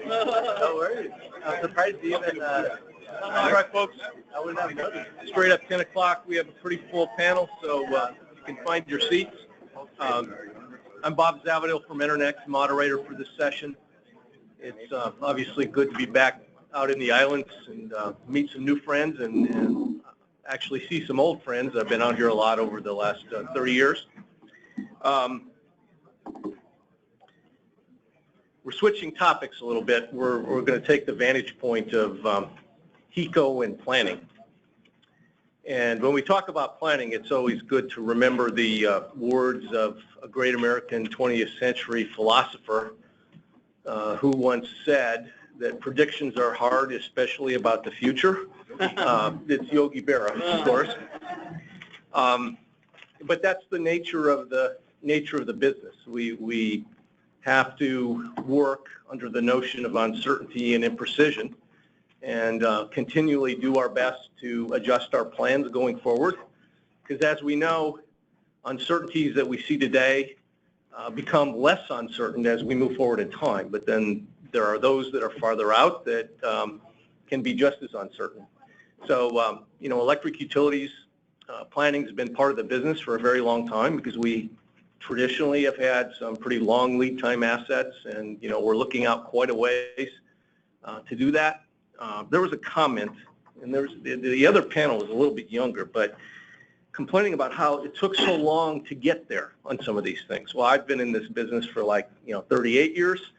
No worries. I'm surprised you even. All right, folks. I wouldn't have noticed. Straight up 10 o'clock. We have a pretty full panel, so you can find your seats. I'm Bob Zavidil from EnerNex, moderator for this session. It's obviously good to be back out in the islands and meet some new friends and actually see some old friends. I've been out here a lot over the last 30 years. We're switching topics a little bit. We're going to take the vantage point of HECO and planning. And when we talk about planning, it's always good to remember the words of a great American 20th century philosopher who once said that predictions are hard, especially about the future. It's Yogi Berra, of course. But that's the nature of the business. We have to work under the notion of uncertainty and imprecision and continually do our best to adjust our plans going forward. Because as we know, uncertainties that we see today become less uncertain as we move forward in time. But then there are those that are farther out that can be just as uncertain. So, electric utilities planning has been part of the business for a very long time because we traditionally have had some pretty long lead time assets, and we're looking out quite a ways to do that. There was a comment, and the other panel was a little bit younger, but complaining about how it took so long to get there on some of these things. Well, I've been in this business for 38 years,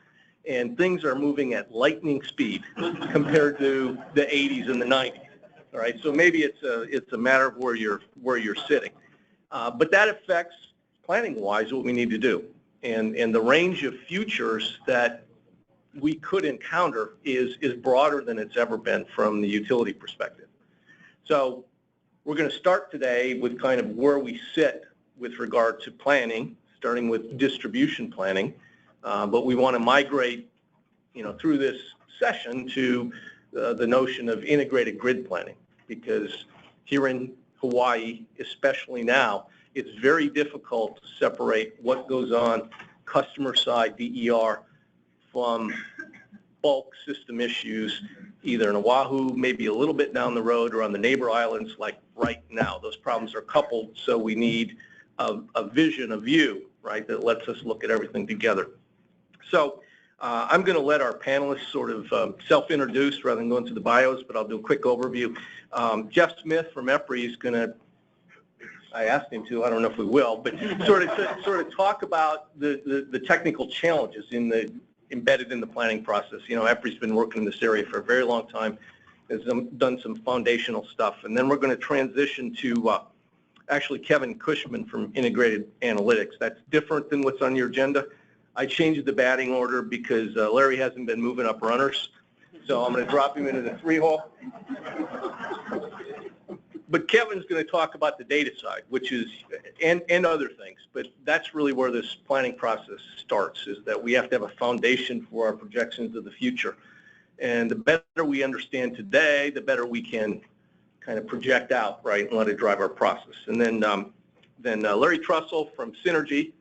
and things are moving at lightning speed compared to the 80s and the 90s. All right, so maybe it's a matter of where you're sitting, but that affects planning-wise what we need to do, and the range of futures that we could encounter is broader than it's ever been from the utility perspective. So we're going to start today with kind of where we sit with regard to planning, starting with distribution planning, but we want to migrate, through this session to the notion of integrated grid planning, because here in Hawaii, especially now, it's very difficult to separate what goes on customer side DER from bulk system issues, either in Oahu, maybe a little bit down the road, or on the neighbor islands like right now. Those problems are coupled, so we need a vision, a view, right, that lets us look at everything together. So I'm going to let our panelists sort of self-introduce rather than go into the bios, but I'll do a quick overview. Jeff Smith from EPRI is going to, I asked him to, I don't know if we will, but sort of talk about the technical challenges embedded in the planning process. EPRI's been working in this area for a very long time, has done some foundational stuff, and then we're going to transition to actually Kevin Cushman from Integrated Analytics. That's different than what's on your agenda. I changed the batting order because Larry hasn't been moving up runners, so I'm going to drop him into the 3-hole. But Kevin's going to talk about the data side, which is, and other things, but that's really where this planning process starts, is that we have to have a foundation for our projections of the future. And the better we understand today, the better we can kind of project out, right, and let it drive our process. And then Larry Trussell from Synergy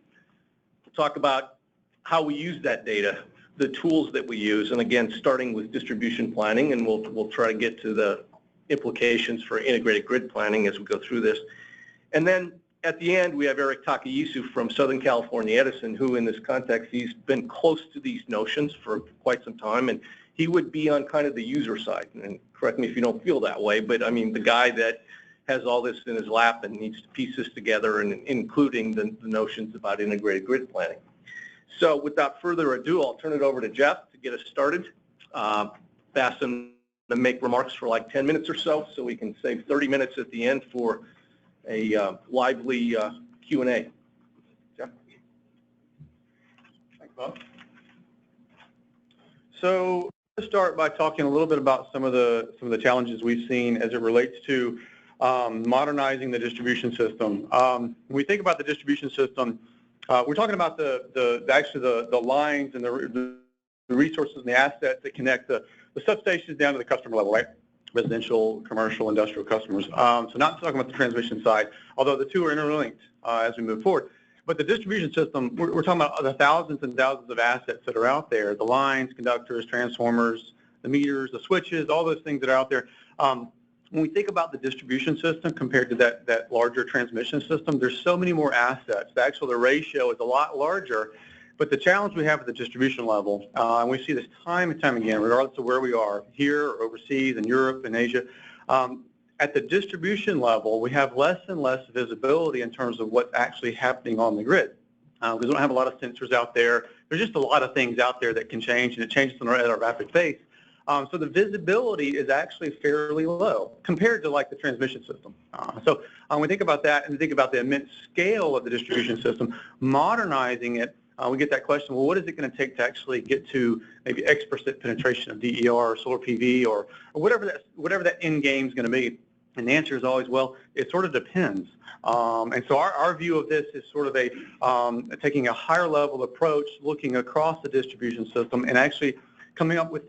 will talk about how we use that data, the tools that we use, and again, starting with distribution planning, and we'll try to get to the implications for integrated grid planning as we go through this. And then at the end, we have Eric Takayasu from Southern California Edison, who in this context, he's been close to these notions for quite some time, and he would be on kind of the user side. And correct me if you don't feel that way, but I mean, the guy that has all this in his lap and needs to piece this together, and including the notions about integrated grid planning. So without further ado, I'll turn it over to Jeff to get us started. Ask him to make remarks for like 10 minutes or so we can save 30 minutes at the end for a lively Q&A. Jeff? Thanks, Bob. So let's start by talking a little bit about some of the challenges we've seen as it relates to modernizing the distribution system. When we think about the distribution system, we're talking about the lines and the resources and the assets that connect the substations down to the customer level, right? Residential, commercial, industrial customers. So not talking about the transmission side, although the two are interlinked as we move forward. But the distribution system, we're talking about the thousands and thousands of assets that are out there, the lines, conductors, transformers, the meters, the switches, all those things that are out there. When we think about the distribution system compared to that larger transmission system, there's so many more assets. The ratio is a lot larger, but the challenge we have at the distribution level, and we see this time and time again, regardless of where we are, here or overseas, in Europe and Asia, at the distribution level, we have less and less visibility in terms of what's actually happening on the grid. Because we don't have a lot of sensors out there. There's just a lot of things out there that can change, and it changes at a rapid pace. So the visibility is actually fairly low compared to like the transmission system. So when we think about that and think about the immense scale of the distribution system, modernizing it, we get that question, well, what is it going to take to actually get to maybe X% penetration of DER or solar PV or whatever that end game is going to be? And the answer is always, well, it sort of depends. And so our view of this is sort of taking a higher level approach, looking across the distribution system and actually coming up with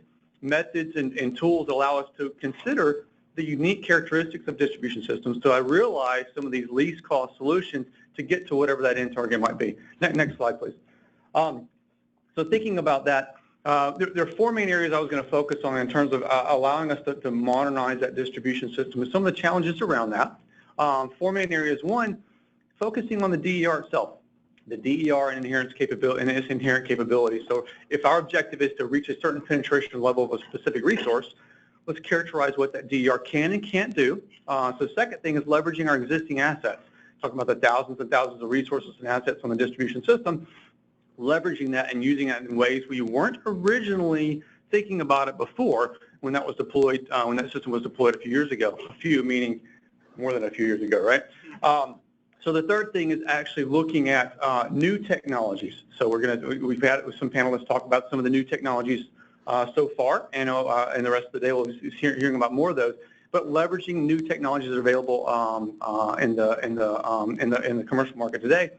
methods and tools that allow us to consider the unique characteristics of distribution systems so I realize some of these least cost solutions to get to whatever that end target might be. Next slide, please. So thinking about that, there are four main areas I was going to focus on in terms of allowing us to modernize that distribution system and some of the challenges around that. Four main areas. One, focusing on the DER itself. The DER and its inherent capability. So if our objective is to reach a certain penetration level of a specific resource, let's characterize what that DER can and can't do. So the second thing is leveraging our existing assets. Talking about the thousands and thousands of resources and assets on the distribution system, leveraging that and using that in ways we weren't originally thinking about it before when that was deployed, when that system was deployed a few years ago. A few meaning more than a few years ago, right? So the third thing is actually looking at new technologies. So we've had some panelists talk about some of the new technologies so far, and the rest of the day we'll be hearing about more of those. But leveraging new technologies that are available in the commercial market today.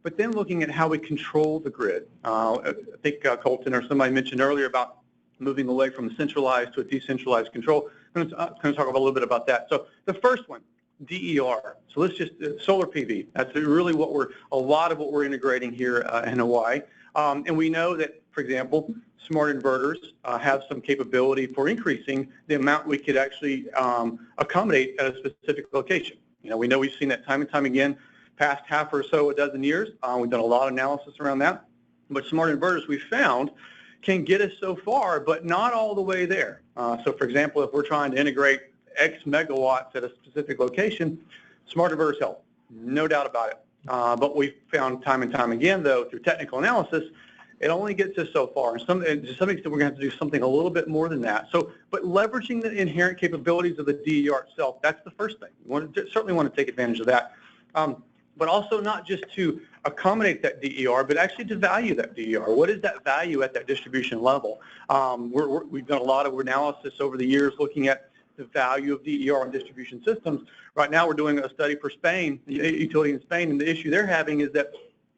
But then looking at how we control the grid. I think Colton or somebody mentioned earlier about moving away from centralized to a decentralized control. I'm going to talk a little bit about that. So the first one. DER. So let's just solar PV. That's really a lot of what we're integrating here in Hawaii. And we know that, for example, smart inverters have some capability for increasing the amount we could actually accommodate at a specific location. We know we've seen that time and time again, past half or so a dozen years. We've done a lot of analysis around that. But smart inverters we found can get us so far, but not all the way there. So for example, if we're trying to integrate X megawatts at a specific location, smart inverters help, no doubt about it. But we've found time and time again, though, through technical analysis, it only gets us so far. And to some extent, we're going to have to do something a little bit more than that. So, but leveraging the inherent capabilities of the DER itself, that's the first thing. We certainly want to take advantage of that. But also not just to accommodate that DER, but actually to value that DER. What is that value at that distribution level? We've done a lot of analysis over the years looking at the value of DER on distribution systems. Right now we're doing a study for Spain, the utility in Spain, and the issue they're having is that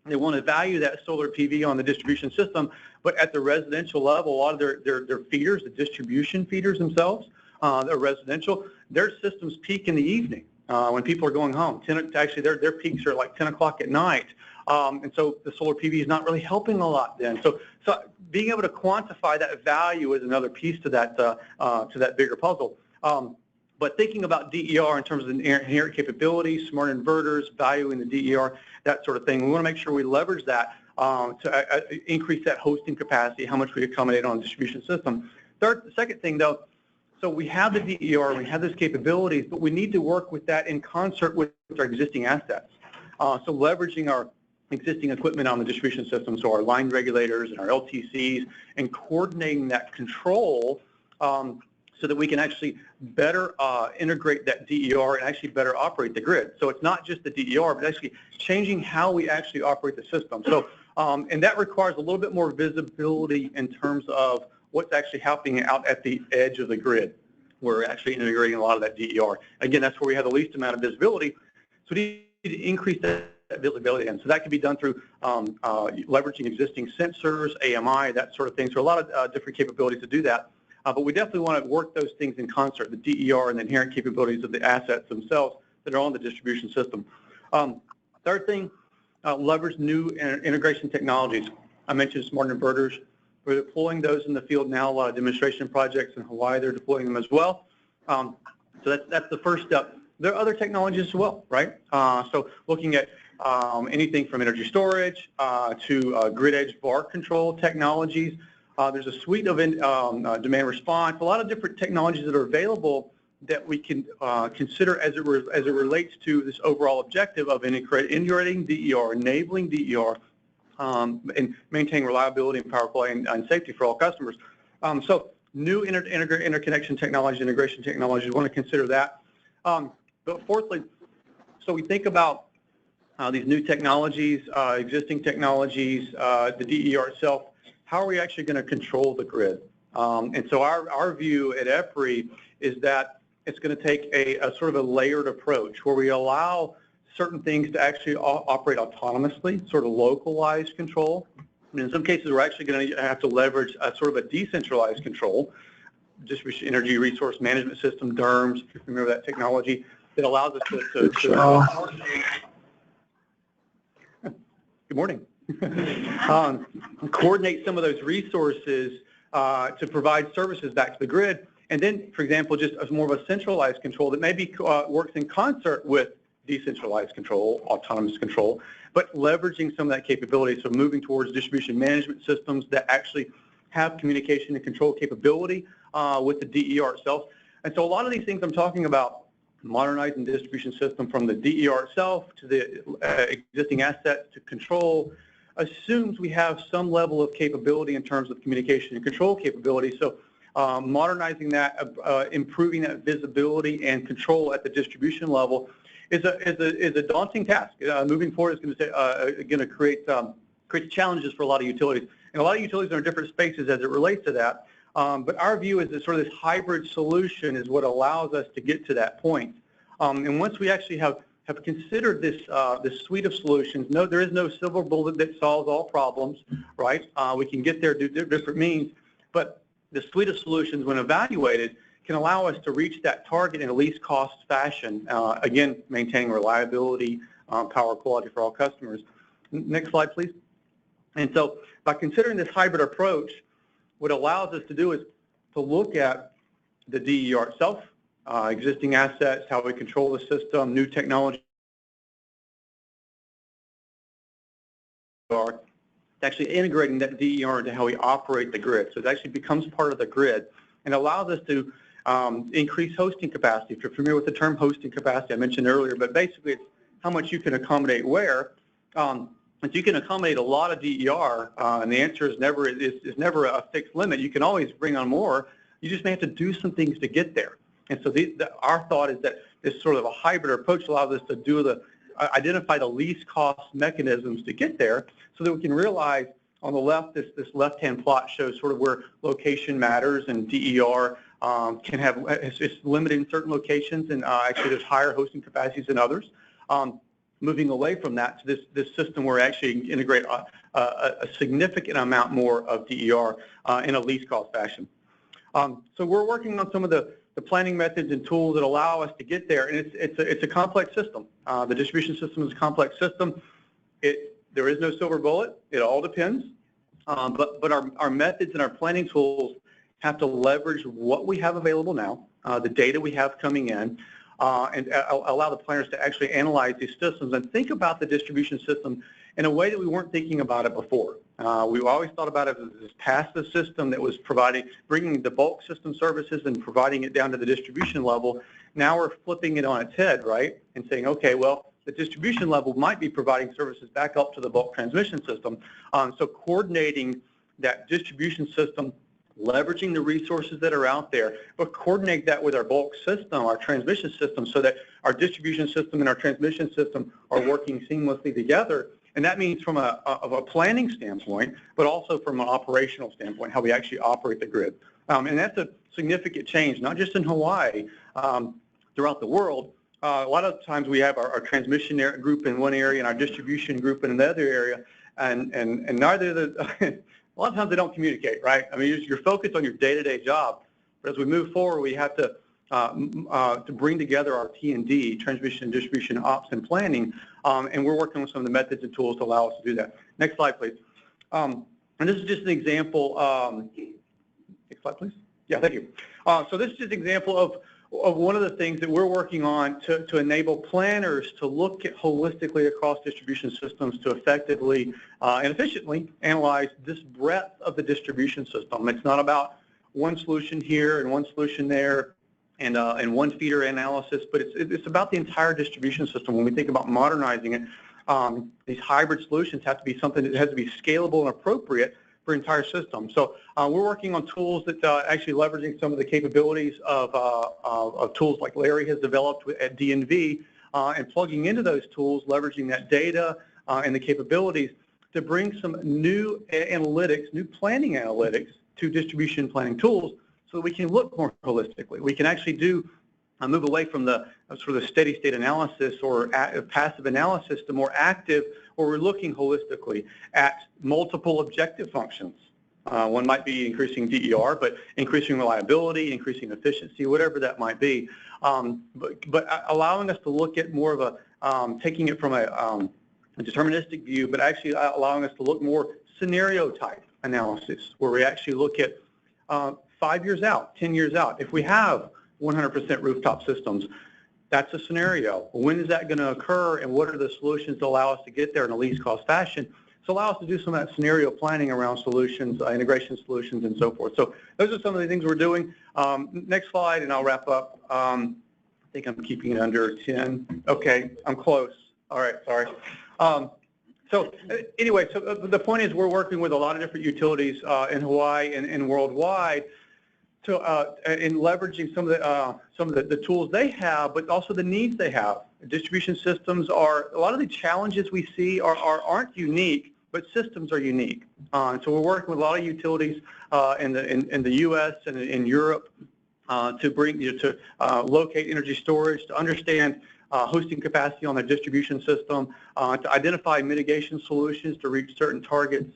they want to value that solar PV on the distribution system, but at the residential level, a lot of their feeders, the distribution feeders themselves, they're residential, their systems peak in the evening when people are going home. Actually, their peaks are like 10 o'clock at night. And so the solar PV is not really helping a lot then. So being able to quantify that value is another piece to that bigger puzzle. But thinking about DER in terms of the inherent capabilities, smart inverters, valuing the DER, that sort of thing, we want to make sure we leverage that to increase that hosting capacity, how much we accommodate on the distribution system. The second thing, though, so we have the DER, we have those capabilities, but we need to work with that in concert with our existing assets. So leveraging our existing equipment on the distribution system, so our line regulators and our LTCs, and coordinating that control so that we can actually better integrate that DER and actually better operate the grid. So it's not just the DER, but actually changing how we actually operate the system. So, and that requires a little bit more visibility in terms of what's actually happening out at the edge of the grid. We're actually integrating a lot of that DER. Again, that's where we have the least amount of visibility. So we need to increase that visibility. And so that can be done through leveraging existing sensors, AMI, that sort of thing. So a lot of different capabilities to do that. But we definitely want to work those things in concert, the DER and the inherent capabilities of the assets themselves that are on the distribution system. Third thing, leverage new integration technologies. I mentioned smart inverters. We're deploying those in the field now. A lot of demonstration projects in Hawaii, they're deploying them as well. So that's the first step. There are other technologies as well, right? So looking at anything from energy storage to grid edge VAR control technologies. There's a suite of demand response, a lot of different technologies that are available that we can consider as it relates to this overall objective of integrating DER, enabling DER, and maintaining reliability and power quality and safety for all customers. So new interconnection technology, integration technologies, we want to consider that. But fourthly, so we think about these new technologies, existing technologies, the DER itself, how are we actually going to control the grid? And so our view at EPRI is that it's going to take a sort of a layered approach where we allow certain things to actually operate autonomously, sort of localized control. And in some cases, we're actually going to have to leverage a sort of a decentralized control, distribution energy resource management system, DERMS, if you remember that technology, that allows us to good morning. Coordinate some of those resources to provide services back to the grid. And then, for example, just as more of a centralized control that maybe works in concert with decentralized control, autonomous control, but leveraging some of that capability. So moving towards distribution management systems that actually have communication and control capability with the DER itself. And so a lot of these things I'm talking about, modernizing the distribution system from the DER itself to the existing assets to control, assumes we have some level of capability in terms of communication and control capability. So modernizing that, improving that visibility and control at the distribution level is a daunting task. Moving forward is going to create challenges for a lot of utilities. And a lot of utilities are in different spaces as it relates to that. But our view is that sort of this hybrid solution is what allows us to get to that point. And once we actually have considered this suite of solutions, no, there is no silver bullet that solves all problems, right? We can get there through different means, but the suite of solutions, when evaluated, can allow us to reach that target in a least cost fashion, again, maintaining reliability, power quality for all customers. Next slide, please. And so by considering this hybrid approach, what allows us to do is to look at the DER itself, existing assets, how we control the system, new technology, actually integrating that DER into how we operate the grid. So it actually becomes part of the grid and allows us to increase hosting capacity. If you're familiar with the term hosting capacity, I mentioned earlier, but basically it's how much you can accommodate where. If you can accommodate a lot of DER, and the answer is never a fixed limit. You can always bring on more. You just may have to do some things to get there. And so our thought is that this sort of a hybrid approach allows us to identify the least cost mechanisms to get there, so that we can realize on the left, this left-hand plot shows sort of where location matters, and DER it's limited in certain locations, and actually there's higher hosting capacities than others. Moving away from that to this system where we actually integrate a significant amount more of DER in a least cost fashion. So we're working on some of the planning methods and tools that allow us to get there, and it's a complex system. The distribution system is a complex system. There is no silver bullet. It all depends. But our methods and our planning tools have to leverage what we have available now, the data we have coming in, and allow the planners to actually analyze these systems and think about the distribution system in a way that we weren't thinking about it before. We always thought about it as this passive system that was bringing the bulk system services and providing it down to the distribution level. Now we're flipping it on its head, right, and saying, okay, well, the distribution level might be providing services back up to the bulk transmission system. So coordinating that distribution system, leveraging the resources that are out there, but coordinate that with our bulk system, our transmission system, so that our distribution system and our transmission system are working seamlessly together. And that means from a planning standpoint, but also from an operational standpoint, how we actually operate the grid. And that's a significant change, not just in Hawaii, throughout the world. A lot of times we have our transmission group in one area and our distribution group in another area, and neither the a lot of times they don't communicate, right? I mean, you're focused on your day-to-day job, but as we move forward, we have to to bring together our T&D, transmission and distribution ops and planning, and we're working on some of the methods and tools to allow us to do that. Next slide, please. And this is just an example. Next slide, please. Yeah, thank you. So this is just an example of one of the things that we're working on to enable planners to look at holistically across distribution systems to effectively and efficiently analyze this breadth of the distribution system. It's not about one solution here and one solution there and one feeder analysis, but it's about the entire distribution system. When we think about modernizing it, these hybrid solutions have to be something that has to be scalable and appropriate for entire system. So we're working on tools that actually leveraging some of the capabilities of tools like Larry has developed at DNV and plugging into those tools, leveraging that data and the capabilities to bring some new analytics, new planning analytics to distribution planning tools so that we can look more holistically. We can actually move away from the sort of steady state analysis or passive analysis to more active, where we're looking holistically at multiple objective functions. One might be increasing DER, but increasing reliability, increasing efficiency, whatever that might be. But allowing us to look at more of a, taking it from a deterministic view, but actually allowing us to look more scenario type analysis, where we actually look at 5 years out, 10 years out. If we have 100% rooftop systems, that's a scenario. When is that going to occur, and what are the solutions to allow us to get there in a least cost fashion? So allow us to do some of that scenario planning around solutions, integration solutions, and so forth. So those are some of the things we're doing. Next slide, and I'll wrap up. I think I'm keeping it under 10. Okay, I'm close. All right, sorry. So anyway, so the point is we're working with a lot of different utilities in Hawaii and worldwide in leveraging some of the tools they have, but also the needs they have. Distribution systems are, a lot of the challenges we see aren't unique, but systems are unique. So we're working with a lot of utilities in the U.S. and in Europe to locate energy storage, to understand hosting capacity on their distribution system, to identify mitigation solutions to reach certain targets,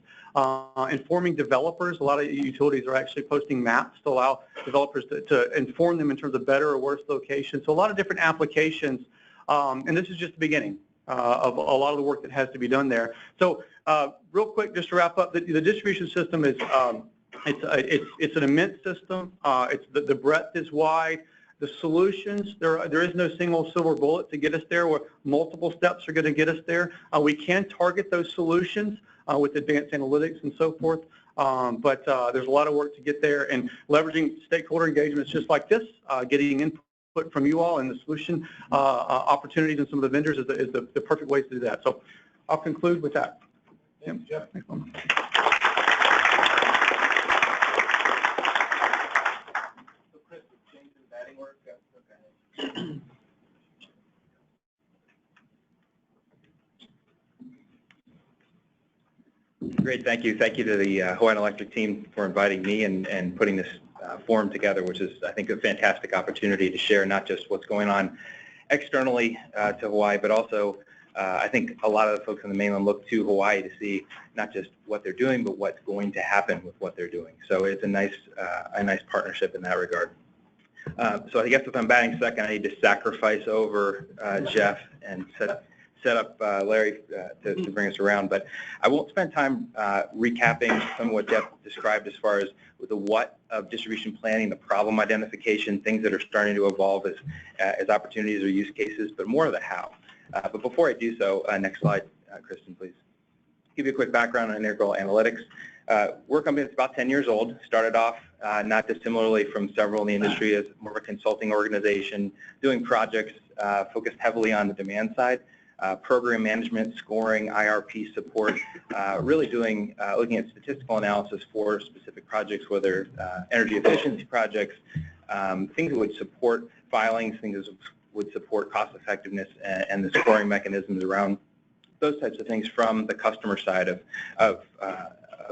informing developers. A lot of utilities are actually posting maps to allow developers to inform them in terms of better or worse locations. So a lot of different applications, and this is just the beginning of a lot of the work that has to be done there. So real quick, just to wrap up, the distribution system is it's an immense system. The breadth is wide. The solutions, there is no single silver bullet to get us there, where multiple steps are going to get us there. We can target those solutions with advanced analytics and so forth, but there's a lot of work to get there, and leveraging stakeholder engagements just like this, getting input from you all and the solution opportunities and some of the vendors is the perfect ways to do that. So I'll conclude with that. Thanks, Jeff. Great, thank you. Thank you to the Hawaiian Electric team for inviting me and putting this forum together, which is, I think, a fantastic opportunity to share not just what's going on externally to Hawaii, but also I think a lot of the folks on the mainland look to Hawaii to see not just what they're doing, but what's going to happen with what they're doing. So it's a nice partnership in that regard. So I guess if I'm batting second, I need to sacrifice over Jeff and set up Larry to bring us around. But I won't spend time recapping some of what Jeff described as far as the what of distribution planning, the problem identification, things that are starting to evolve as opportunities or use cases, but more of the how. But before I do so, next slide, Kristen, please. Give you a quick background on integral analytics. We're a company that's about 10 years old, started off not dissimilarly from several in the industry as more of a consulting organization, doing projects focused heavily on the demand side, program management, scoring, IRP support, really doing, looking at statistical analysis for specific projects, whether energy efficiency projects, things that would support filings, things that would support cost effectiveness and the scoring mechanisms around those types of things from the customer side of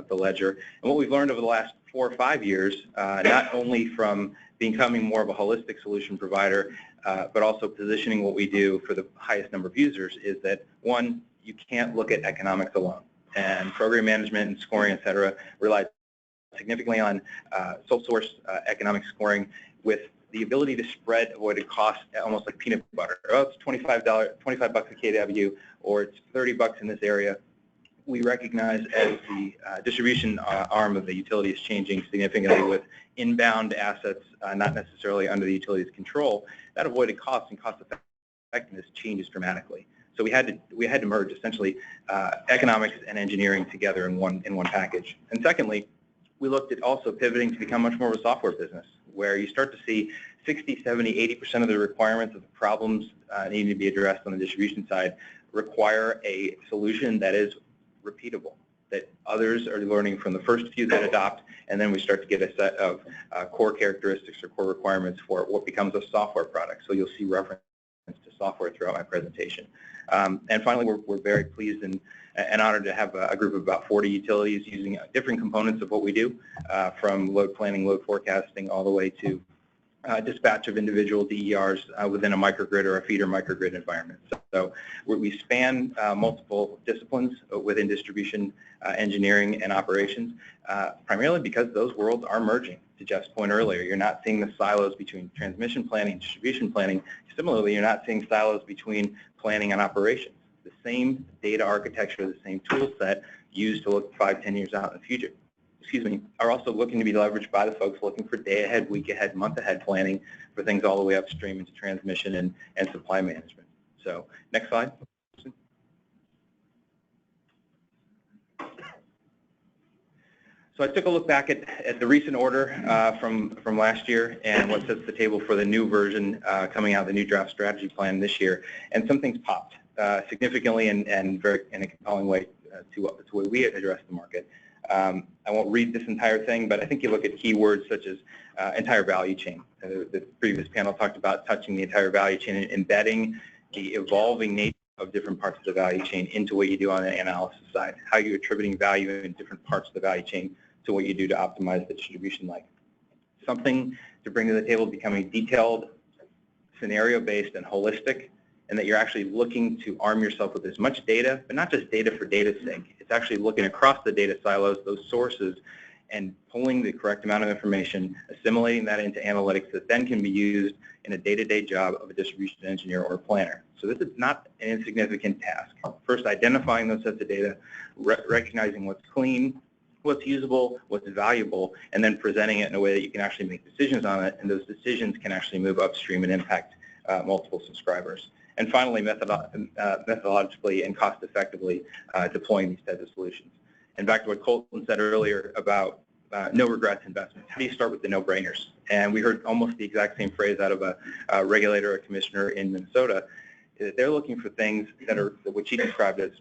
the ledger. And what we've learned over the last 4 or 5 years, not only from becoming more of a holistic solution provider, but also positioning what we do for the highest number of users, is that, one, you can't look at economics alone. And program management and scoring, et cetera, relies significantly on sole source economic scoring with the ability to spread avoided costs almost like peanut butter. Oh, it's $25 a kW, or it's $30 in this area. We recognize as the distribution arm of the utility is changing significantly with inbound assets not necessarily under the utility's control, that avoided costs and cost effectiveness changes dramatically. So we had to merge essentially economics and engineering together in one package. And secondly, we looked at also pivoting to become much more of a software business, where you start to see 60, 70, 80% of the requirements of the problems needing to be addressed on the distribution side require a solution that is repeatable, that others are learning from the first few that adopt, and then we start to get a set of core characteristics or core requirements for what becomes a software product. So you'll see reference to software throughout my presentation. And finally, we're very pleased and honored to have a group of about 40 utilities using different components of what we do, from load planning, load forecasting, all the way to dispatch of individual DERs within a microgrid or a feeder microgrid environment. So we span multiple disciplines within distribution, engineering, and operations, primarily because those worlds are merging. To Jeff's point earlier, you're not seeing the silos between transmission planning and distribution planning. Similarly, you're not seeing silos between planning and operations. The same data architecture, the same tool set used to look 5, 10 years out in the future, are also looking to be leveraged by the folks looking for day ahead, week ahead, month ahead planning for things all the way upstream into transmission and supply management. So next slide. So I took a look back at the recent order from last year and what sets the table for the new version coming out, the new draft strategy plan this year, and some things popped significantly and very in a compelling way to the way we address the market. I won't read this entire thing, but I think you look at keywords such as entire value chain. The previous panel talked about touching the entire value chain and embedding the evolving nature of different parts of the value chain into what you do on the analysis side, how you're attributing value in different parts of the value chain to what you do to optimize the distribution leg. Something to bring to the table becoming detailed, scenario-based, and holistic, and that you're actually looking to arm yourself with as much data, but not just data for data's sake. It's actually looking across the data silos, those sources, and pulling the correct amount of information, assimilating that into analytics that then can be used in a day-to-day job of a distribution engineer or a planner. So this is not an insignificant task. First, identifying those sets of data, recognizing what's clean, what's usable, what's valuable, and then presenting it in a way that you can actually make decisions on it, and those decisions can actually move upstream and impact multiple subscribers. And finally, methodologically and cost-effectively deploying these types of solutions. And back to what Colton said earlier about no regrets investments. How do you start with the no-brainers? And we heard almost the exact same phrase out of a regulator or commissioner in Minnesota. That they're looking for things that are what she described as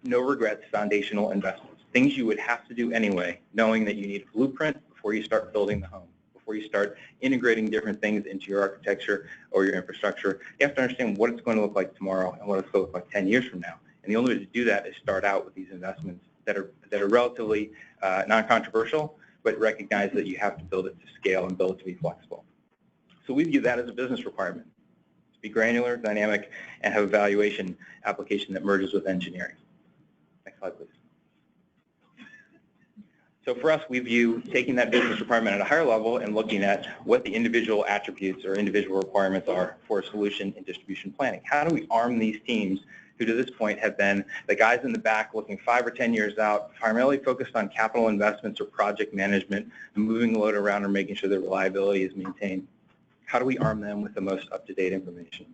no regrets foundational investments. Things you would have to do anyway, knowing that you need a blueprint before you start building the home. Before you start integrating different things into your architecture or your infrastructure, you have to understand what it's going to look like tomorrow and what it's going to look like 10 years from now. And the only way to do that is start out with these investments that are relatively non-controversial, but recognize that you have to build it to scale and build it to be flexible. So we view that as a business requirement, to be granular, dynamic, and have a valuation application that merges with engineering. Next slide, please. So for us, we view taking that business requirement at a higher level and looking at what the individual attributes or individual requirements are for a solution in distribution planning. How do we arm these teams who to this point have been the guys in the back looking 5 or 10 years out, primarily focused on capital investments or project management, moving the load around or making sure their reliability is maintained? How do we arm them with the most up-to-date information?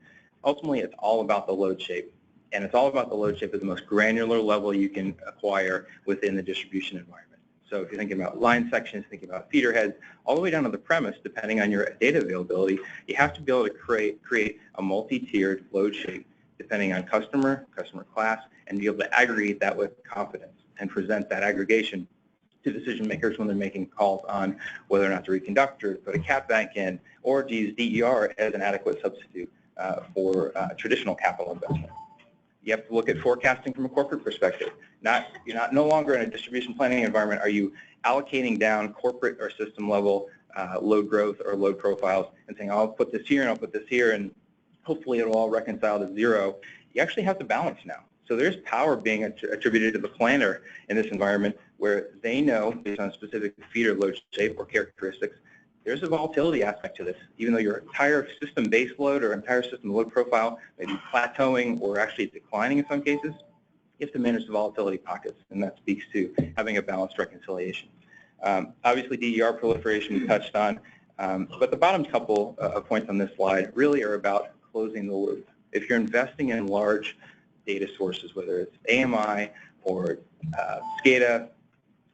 Ultimately, it's all about the load shape. And it's all about the load shape at the most granular level you can acquire within the distribution environment. So if you're thinking about line sections, thinking about feeder heads, all the way down to the premise, depending on your data availability, you have to be able to create a multi-tiered load shape depending on customer class, and be able to aggregate that with confidence and present that aggregation to decision makers when they're making calls on whether or not to reconduct or to put a cap bank in or to use DER as an adequate substitute for traditional capital investment. You have to look at forecasting from a corporate perspective. You're no longer in a distribution planning environment. Are you allocating down corporate or system level load growth or load profiles and saying, I'll put this here and I'll put this here and hopefully it'll all reconcile to zero? You actually have to balance now. So there's power being attributed to the planner in this environment where they know, based on specific feeder load shape or characteristics, there's a volatility aspect to this. Even though your entire system base load or entire system load profile may be plateauing or actually declining in some cases, you have to manage the volatility pockets, and that speaks to having a balanced reconciliation. Obviously, DER proliferation we touched on, but the bottom couple of points on this slide really are about closing the loop. If you're investing in large data sources, whether it's AMI or SCADA,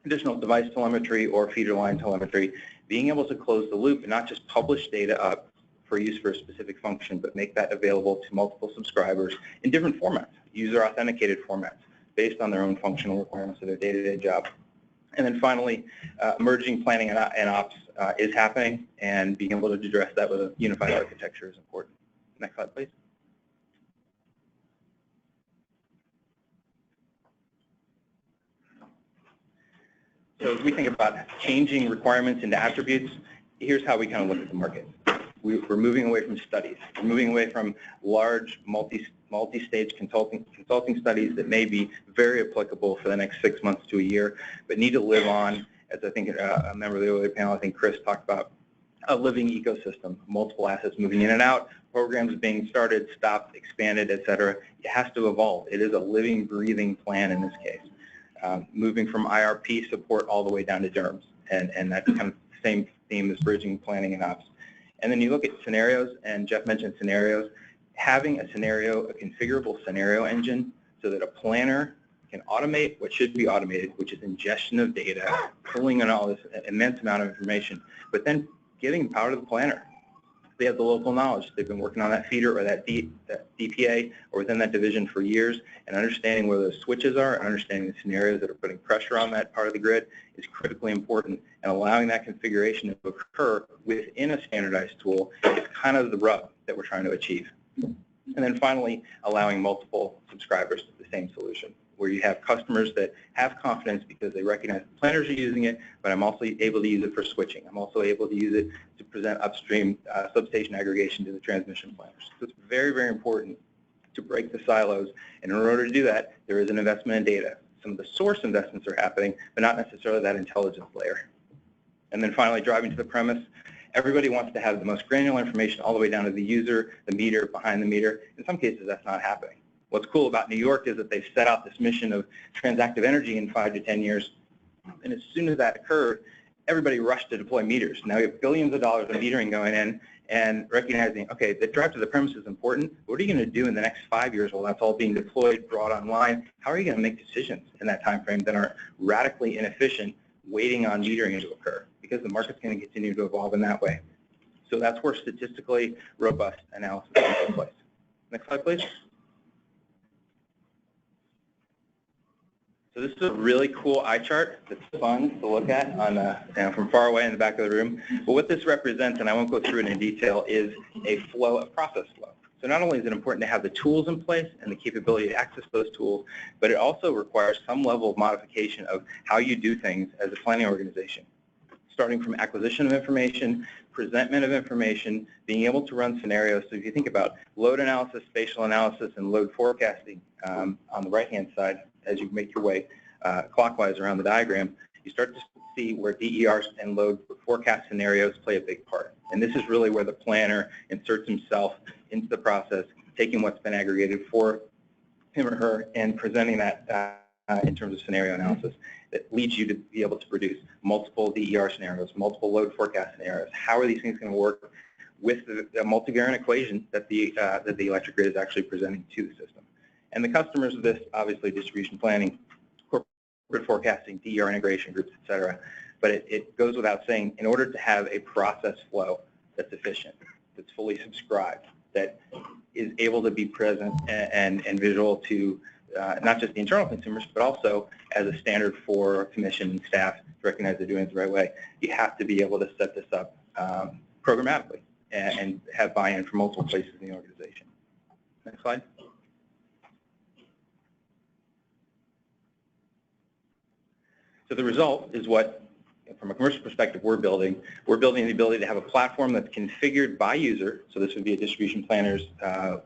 additional device telemetry or feeder line telemetry, being able to close the loop and not just publish data up for use for a specific function, but make that available to multiple subscribers in different formats, user-authenticated formats, based on their own functional requirements of their day-to-day job. And then finally, merging planning and ops is happening, and being able to address that with a unified architecture is important. Next slide, please. So as we think about changing requirements into attributes, here's how we kind of look at the market. We're moving away from studies. We're moving away from large multi-stage consulting studies that may be very applicable for the next 6 months to a year, but need to live on, as I think a member of the earlier panel, I think Chris talked about, a living ecosystem, multiple assets moving in and out, programs being started, stopped, expanded, et cetera. It has to evolve. It is a living, breathing plan in this case. Moving from IRP support all the way down to DERMS, and that's kind of the same theme as bridging, planning, and ops. And then you look at scenarios, and Jeff mentioned scenarios. Having a scenario, a configurable scenario engine, so that a planner can automate what should be automated, which is ingestion of data, pulling in all this immense amount of information, but then giving power to the planner. They have the local knowledge. They've been working on that feeder or that DPA or within that division for years, and understanding where those switches are and understanding the scenarios that are putting pressure on that part of the grid is critically important, and allowing that configuration to occur within a standardized tool is kind of the rub that we're trying to achieve. And then finally, allowing multiple subscribers to the same solution, where you have customers that have confidence because they recognize the planners are using it, but I'm also able to use it for switching. I'm also able to use it to present upstream substation aggregation to the transmission planners. So it's very, very important to break the silos, and in order to do that, there is an investment in data. Some of the source investments are happening, but not necessarily that intelligence layer. And then finally, driving to the premise, everybody wants to have the most granular information all the way down to the user, the meter, behind the meter. In some cases, that's not happening. What's cool about New York is that they've set out this mission of transactive energy in 5 to 10 years, and as soon as that occurred, everybody rushed to deploy meters. Now we have billions of dollars of metering going in, and recognizing, okay, the drive to the premise is important. What are you going to do in the next 5 years while that's all being deployed, brought online? How are you going to make decisions in that time frame that aren't radically inefficient, waiting on metering to occur? Because the market's going to continue to evolve in that way. So that's where statistically robust analysis takes place. Next slide, please. So this is a really cool eye chart that's fun to look at on, from far away in the back of the room. But what this represents, and I won't go through it in detail, is a flow, a process flow. So not only is it important to have the tools in place and the capability to access those tools, but it also requires some level of modification of how you do things as a planning organization. Starting from acquisition of information, presentment of information, being able to run scenarios. So if you think about load analysis, spatial analysis, and load forecasting on the right-hand side, as you make your way clockwise around the diagram, you start to see where DERs and load forecast scenarios play a big part. And this is really where the planner inserts himself into the process, taking what's been aggregated for him or her and presenting that in terms of scenario analysis that leads you to be able to produce multiple DER scenarios, multiple load forecast scenarios. How are these things going to work with the multivariate equation that the electric grid is actually presenting to the system? And the customers of this, obviously, distribution planning, corporate forecasting, DER integration groups, et cetera. But it goes without saying, in order to have a process flow that's efficient, that's fully subscribed, that is able to be present and visual to not just the internal consumers, but also as a standard for commission and staff to recognize they're doing it the right way, you have to be able to set this up programmatically and have buy-in from multiple places in the organization. Next slide. So the result is what, from a commercial perspective, we're building. We're building the ability to have a platform that's configured by user, so this would be a distribution planner's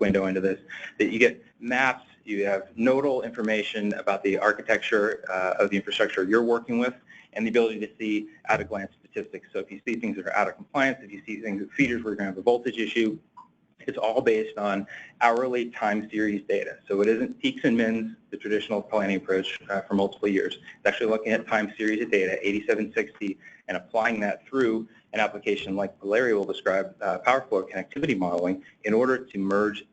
window into this, that you get maps, you have nodal information about the architecture of the infrastructure you're working with. and the ability to see at-a-glance statistics. So if you see things that are out of compliance, if you see things with feeders where you're going to have a voltage issue, it's all based on hourly time series data. So it isn't peaks and mins, the traditional planning approach for multiple years. It's actually looking at time series of data, 8760, and applying that through an application like Larry will describe, power flow connectivity modeling, in order to merge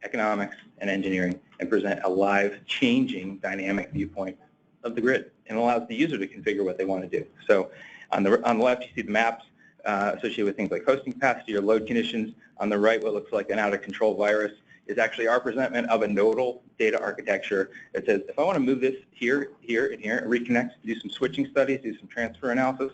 economics and engineering and present a live, changing, dynamic viewpoint of the grid, and allows the user to configure what they want to do. So on the left, you see the maps associated with things like hosting capacity or load conditions. On the right, what looks like an out-of-control virus is actually our presentment of a nodal data architecture that says, if I want to move this here, here, and here, and reconnect, do some switching studies, do some transfer analysis,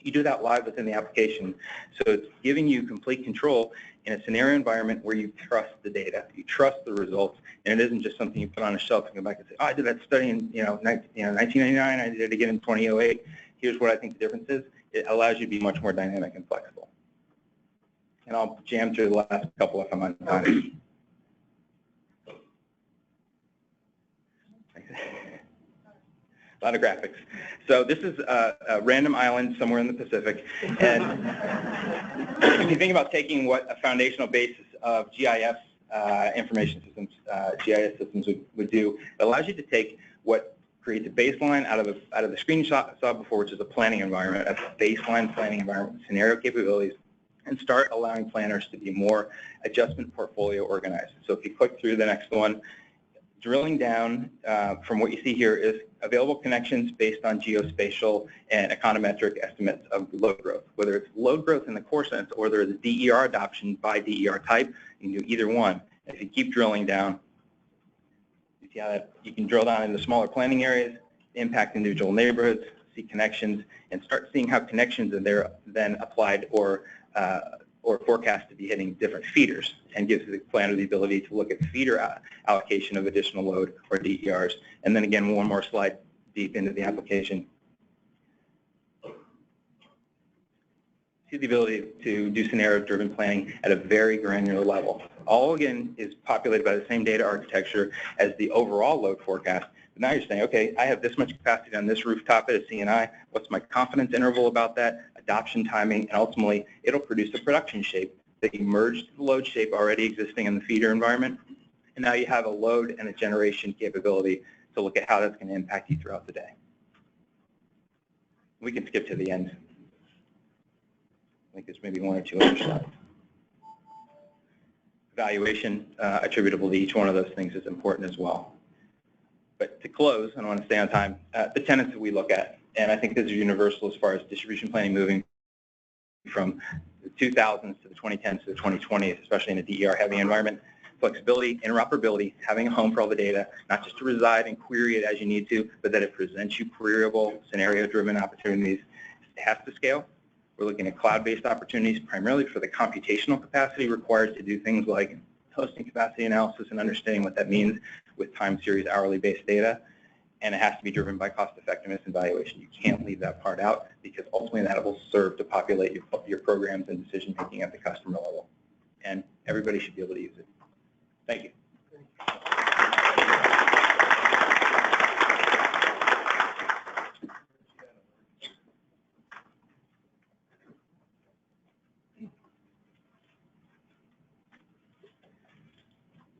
you do that live within the application. So it's giving you complete control in a scenario environment where you trust the data, you trust the results, and it isn't just something you put on a shelf and go back and say, oh, I did that study in 1999, I did it again in 2008. Here's what I think the difference is. It allows you to be much more dynamic and flexible. And I'll jam through the last couple if I'm on time. A lot of graphics. So this is a random island somewhere in the Pacific. And if you think about taking what a foundational basis of GIS information systems, GIS systems would do, it allows you to take what creates a baseline out of the screen you saw before, which is a planning environment, a baseline planning environment with scenario capabilities, and start allowing planners to be more adjustment portfolio organized. So if you click through the next one, drilling down from what you see here is available connections based on geospatial and econometric estimates of load growth. Whether it's load growth in the core sense or there's DER adoption by DER type, you can do either one. And if you keep drilling down, you see how that you can drill down into smaller planning areas, impact individual neighborhoods, see connections, and start seeing how connections are there then applied or forecast to be hitting different feeders, and gives the planner the ability to look at feeder allocation of additional load or DERs. And then again, one more slide deep into the application. See the ability to do scenario-driven planning at a very granular level. All, again, is populated by the same data architecture as the overall load forecast. But now you're saying, okay, I have this much capacity on this rooftop at a CNI. What's my confidence interval about that? Adoption timing, and ultimately, it'll produce a production shape that you merge the load shape already existing in the feeder environment. And now you have a load and a generation capability to look at how that's going to impact you throughout the day. We can skip to the end. I think there's maybe one or two other slides. Evaluation attributable to each one of those things is important as well. But to close, I don't want to stay on time, the tenets that we look at, and I think these are universal as far as distribution planning moving from the 2000s to the 2010s to the 2020s, especially in a DER-heavy environment. Flexibility, interoperability, having a home for all the data, not just to reside and query it as you need to, but that it presents you queryable, scenario-driven opportunities. It has to scale. We're looking at cloud-based opportunities primarily for the computational capacity required to do things like hosting capacity analysis and understanding what that means with time series hourly-based data. And it has to be driven by cost effectiveness and valuation. You can't leave that part out, because ultimately that will serve to populate your programs and decision making at the customer level. And everybody should be able to use it. Thank you.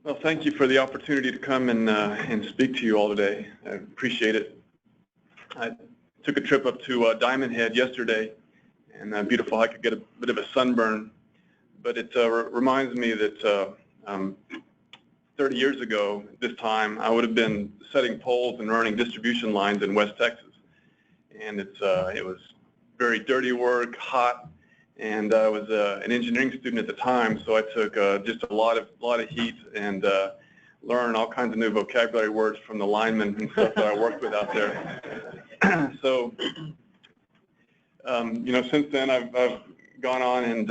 Well, thank you for the opportunity to come and speak to you all today. I appreciate it. I took a trip up to Diamond Head yesterday, and beautiful. I could get a bit of a sunburn, but it reminds me that 30 years ago, at this time, I would have been setting poles and running distribution lines in West Texas, and it was very dirty work, hot. And I was an engineering student at the time, so I took just a lot of heat and learned all kinds of new vocabulary words from the linemen and stuff that I worked with out there. So, since then I've gone on and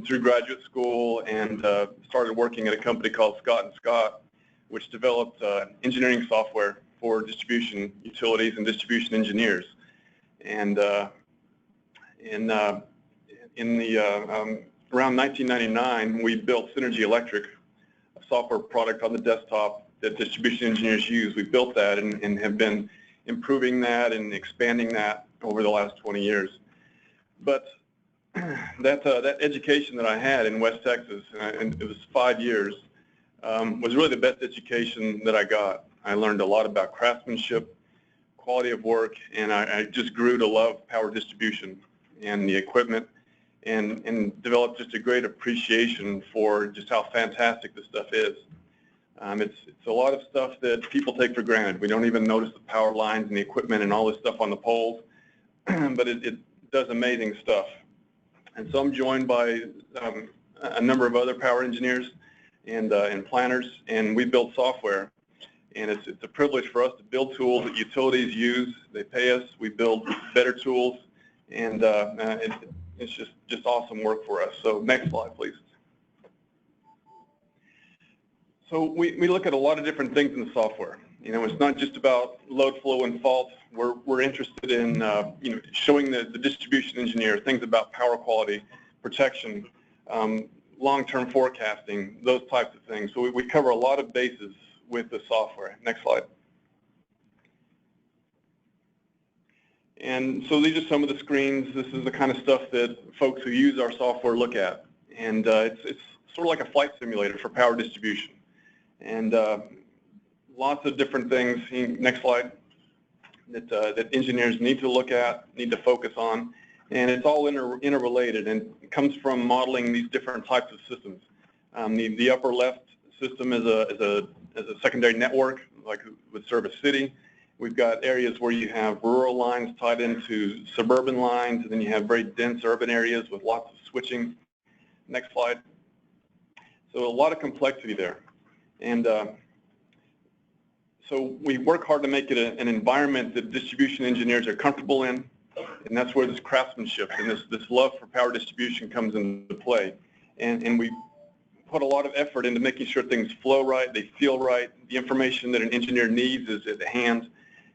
through graduate school and started working at a company called Scott & Scott, which developed engineering software for distribution utilities and distribution engineers. And around 1999, we built Synergy Electric, a software product on the desktop that distribution engineers use. We built that and have been improving that and expanding that over the last 20 years. But that education that I had in West Texas, and it was 5 years, was really the best education that I got. I learned a lot about craftsmanship, quality of work, and I just grew to love power distribution and the equipment, and developed just a great appreciation for just how fantastic this stuff is. It's a lot of stuff that people take for granted. We don't even notice the power lines and the equipment and all this stuff on the poles, but it does amazing stuff. And so I'm joined by a number of other power engineers and planners, and we build software. And it's a privilege for us to build tools that utilities use. They pay us. We build better tools, and it's just awesome work for us. So next slide, please. So we look at a lot of different things in the software. You know, it's not just about load flow and fault. We're interested in you know, showing the distribution engineer things about power quality, protection, long-term forecasting, those types of things. So we cover a lot of bases with the software. Next slide. And so these are some of the screens. This is the kind of stuff that folks who use our software look at. And it's sort of like a flight simulator for power distribution. And lots of different things, next slide, that engineers need to look at, need to focus on. And it's all interrelated, and it comes from modeling these different types of systems. The upper left system is a secondary network, like would serve a city. We've got areas where you have rural lines tied into suburban lines, and then you have very dense urban areas with lots of switching. Next slide. So a lot of complexity there. And so we work hard to make it an environment that distribution engineers are comfortable in, and that's where this craftsmanship and this love for power distribution comes into play. And we put a lot of effort into making sure things flow right, they feel right, the information that an engineer needs is at hand.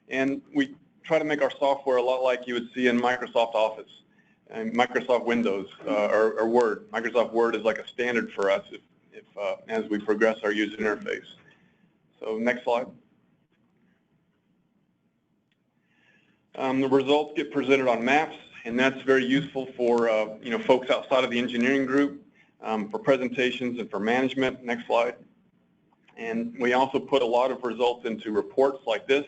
And we try to make our software a lot like you would see in Microsoft Office and Microsoft Windows or Word. Microsoft Word is like a standard for us as we progress our user interface. So next slide. The results get presented on maps, and that's very useful for you know, folks outside of the engineering group, for presentations and for management. Next slide. And we also put a lot of results into reports like this.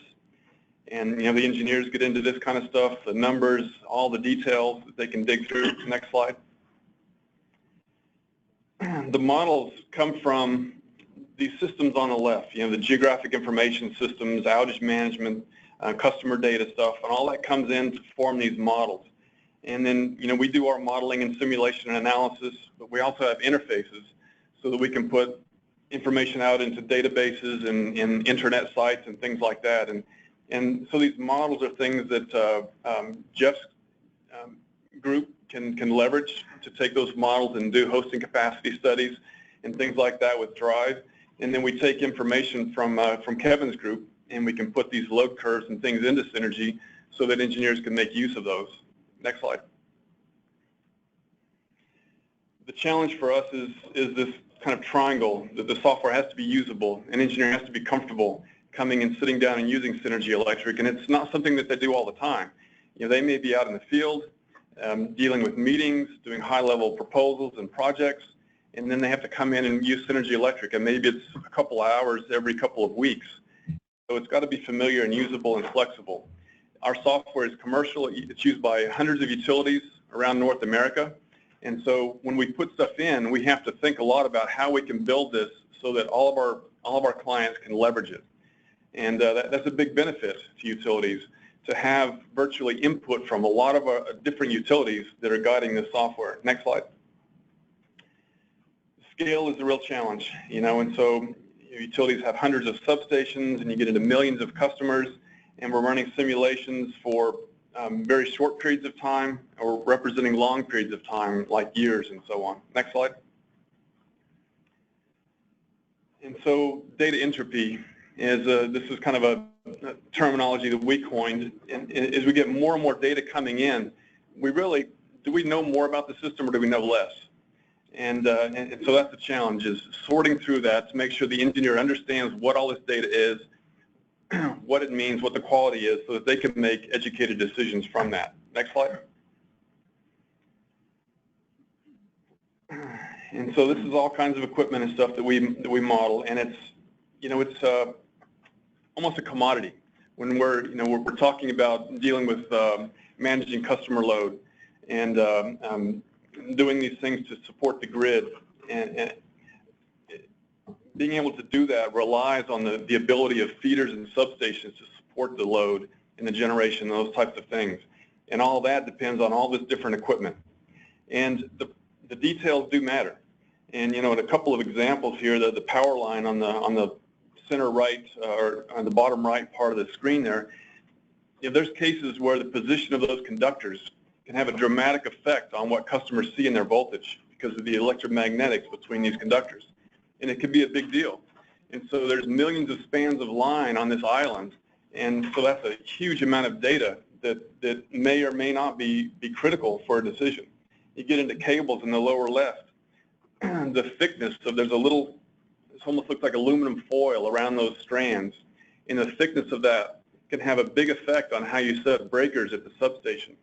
And you know, the engineers get into this kind of stuff, the numbers, all the details that they can dig through. Next slide. The models come from these systems on the left, you know, the geographic information systems, outage management, customer data stuff, and all that comes in to form these models. And then, you know, we do our modeling and simulation and analysis, but we also have interfaces so that we can put information out into databases and internet sites and things like that. And so these models are things that Jeff's group can leverage to take those models and do hosting capacity studies and things like that with Drive. And then we take information from Kevin's group, and we can put these load curves and things into Synergy so that engineers can make use of those. Next slide. The challenge for us is this kind of triangle, that the software has to be usable, an engineer has to be comfortable coming and sitting down and using Synergy Electric, and it's not something that they do all the time. You know, they may be out in the field, dealing with meetings, doing high-level proposals and projects, and then they have to come in and use Synergy Electric, and maybe it's a couple of hours every couple of weeks. So it's got to be familiar and usable and flexible. Our software is commercial. It's used by hundreds of utilities around North America. And so when we put stuff in, we have to think a lot about how we can build this so that all of our clients can leverage it. And that's a big benefit to utilities, to have virtually input from a lot of different utilities that are guiding the software. Next slide. Scale is a real challenge, you know, and so utilities have hundreds of substations, and you get into millions of customers, and we're running simulations for very short periods of time or representing long periods of time, like years and so on. Next slide. And so data entropy is this is kind of a terminology that we coined. And as we get more and more data coming in, do we know more about the system or do we know less? And so that's the challenge, is sorting through that to make sure the engineer understands what all this data is, what it means, what the quality is, so that they can make educated decisions from that. Next slide. And so this is all kinds of equipment and stuff that we model, and it's, you know, it's almost a commodity when we're talking about dealing with managing customer load and doing these things to support the grid, and being able to do that relies on the ability of feeders and substations to support the load and the generation and those types of things. And all that depends on all this different equipment. And the details do matter. And, you know, in a couple of examples here, the power line on the center right, or on the bottom right part of the screen there, you know, there's cases where the position of those conductors can have a dramatic effect on what customers see in their voltage because of the electromagnetics between these conductors. And it could be a big deal. And so there's millions of spans of line on this island, and so that's a huge amount of data that may or may not be critical for a decision. You get into cables in the lower left, the thickness of, there's a little, it almost looks like aluminum foil around those strands, and the thickness of that can have a big effect on how you set breakers at the substation.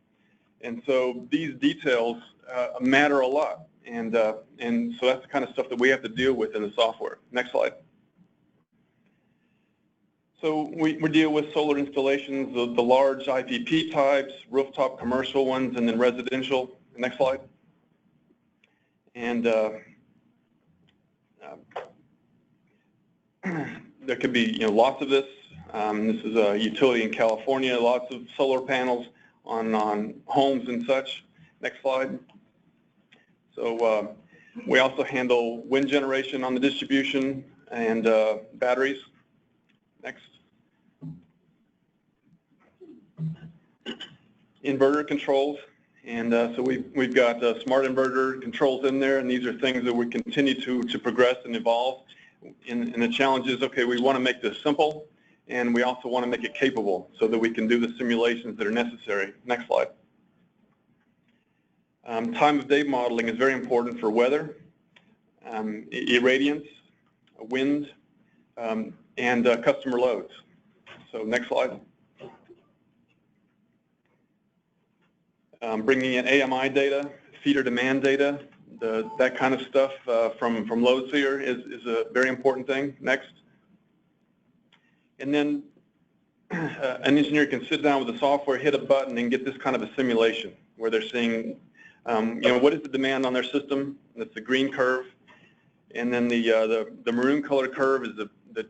And so these details matter a lot. And so that's the kind of stuff that we have to deal with in the software. Next slide. So we deal with solar installations, the large IPP types, rooftop commercial ones, and then residential. Next slide. And there could be, you know, lots of this. This is a utility in California, lots of solar panels on homes and such. Next slide. So we also handle wind generation on the distribution and batteries. Next. Inverter controls. And so we've got smart inverter controls in there, and these are things that we continue to progress and evolve. And the challenge is, okay, we want to make this simple, and we also want to make it capable so that we can do the simulations that are necessary. Next slide. Time of day modeling is very important for weather, irradiance, wind, and customer loads. So next slide. Bringing in AMI data, feeder demand data, that kind of stuff from LoadSeer is a very important thing. Next. And then an engineer can sit down with the software, hit a button, and get this kind of a simulation where they're seeing, you know, what is the demand on their system? That's the green curve. And then the maroon colored curve is the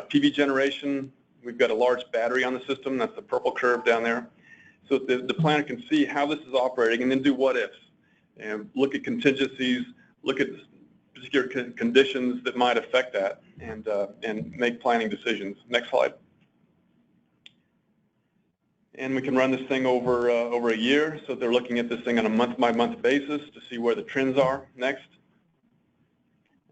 PV generation. We've got a large battery on the system. That's the purple curve down there. So the planner can see how this is operating and then do what ifs. And look at contingencies, look at particular conditions that might affect that, and make planning decisions. Next slide. And we can run this thing over a year, so they're looking at this thing on a month-by-month basis to see where the trends are. Next.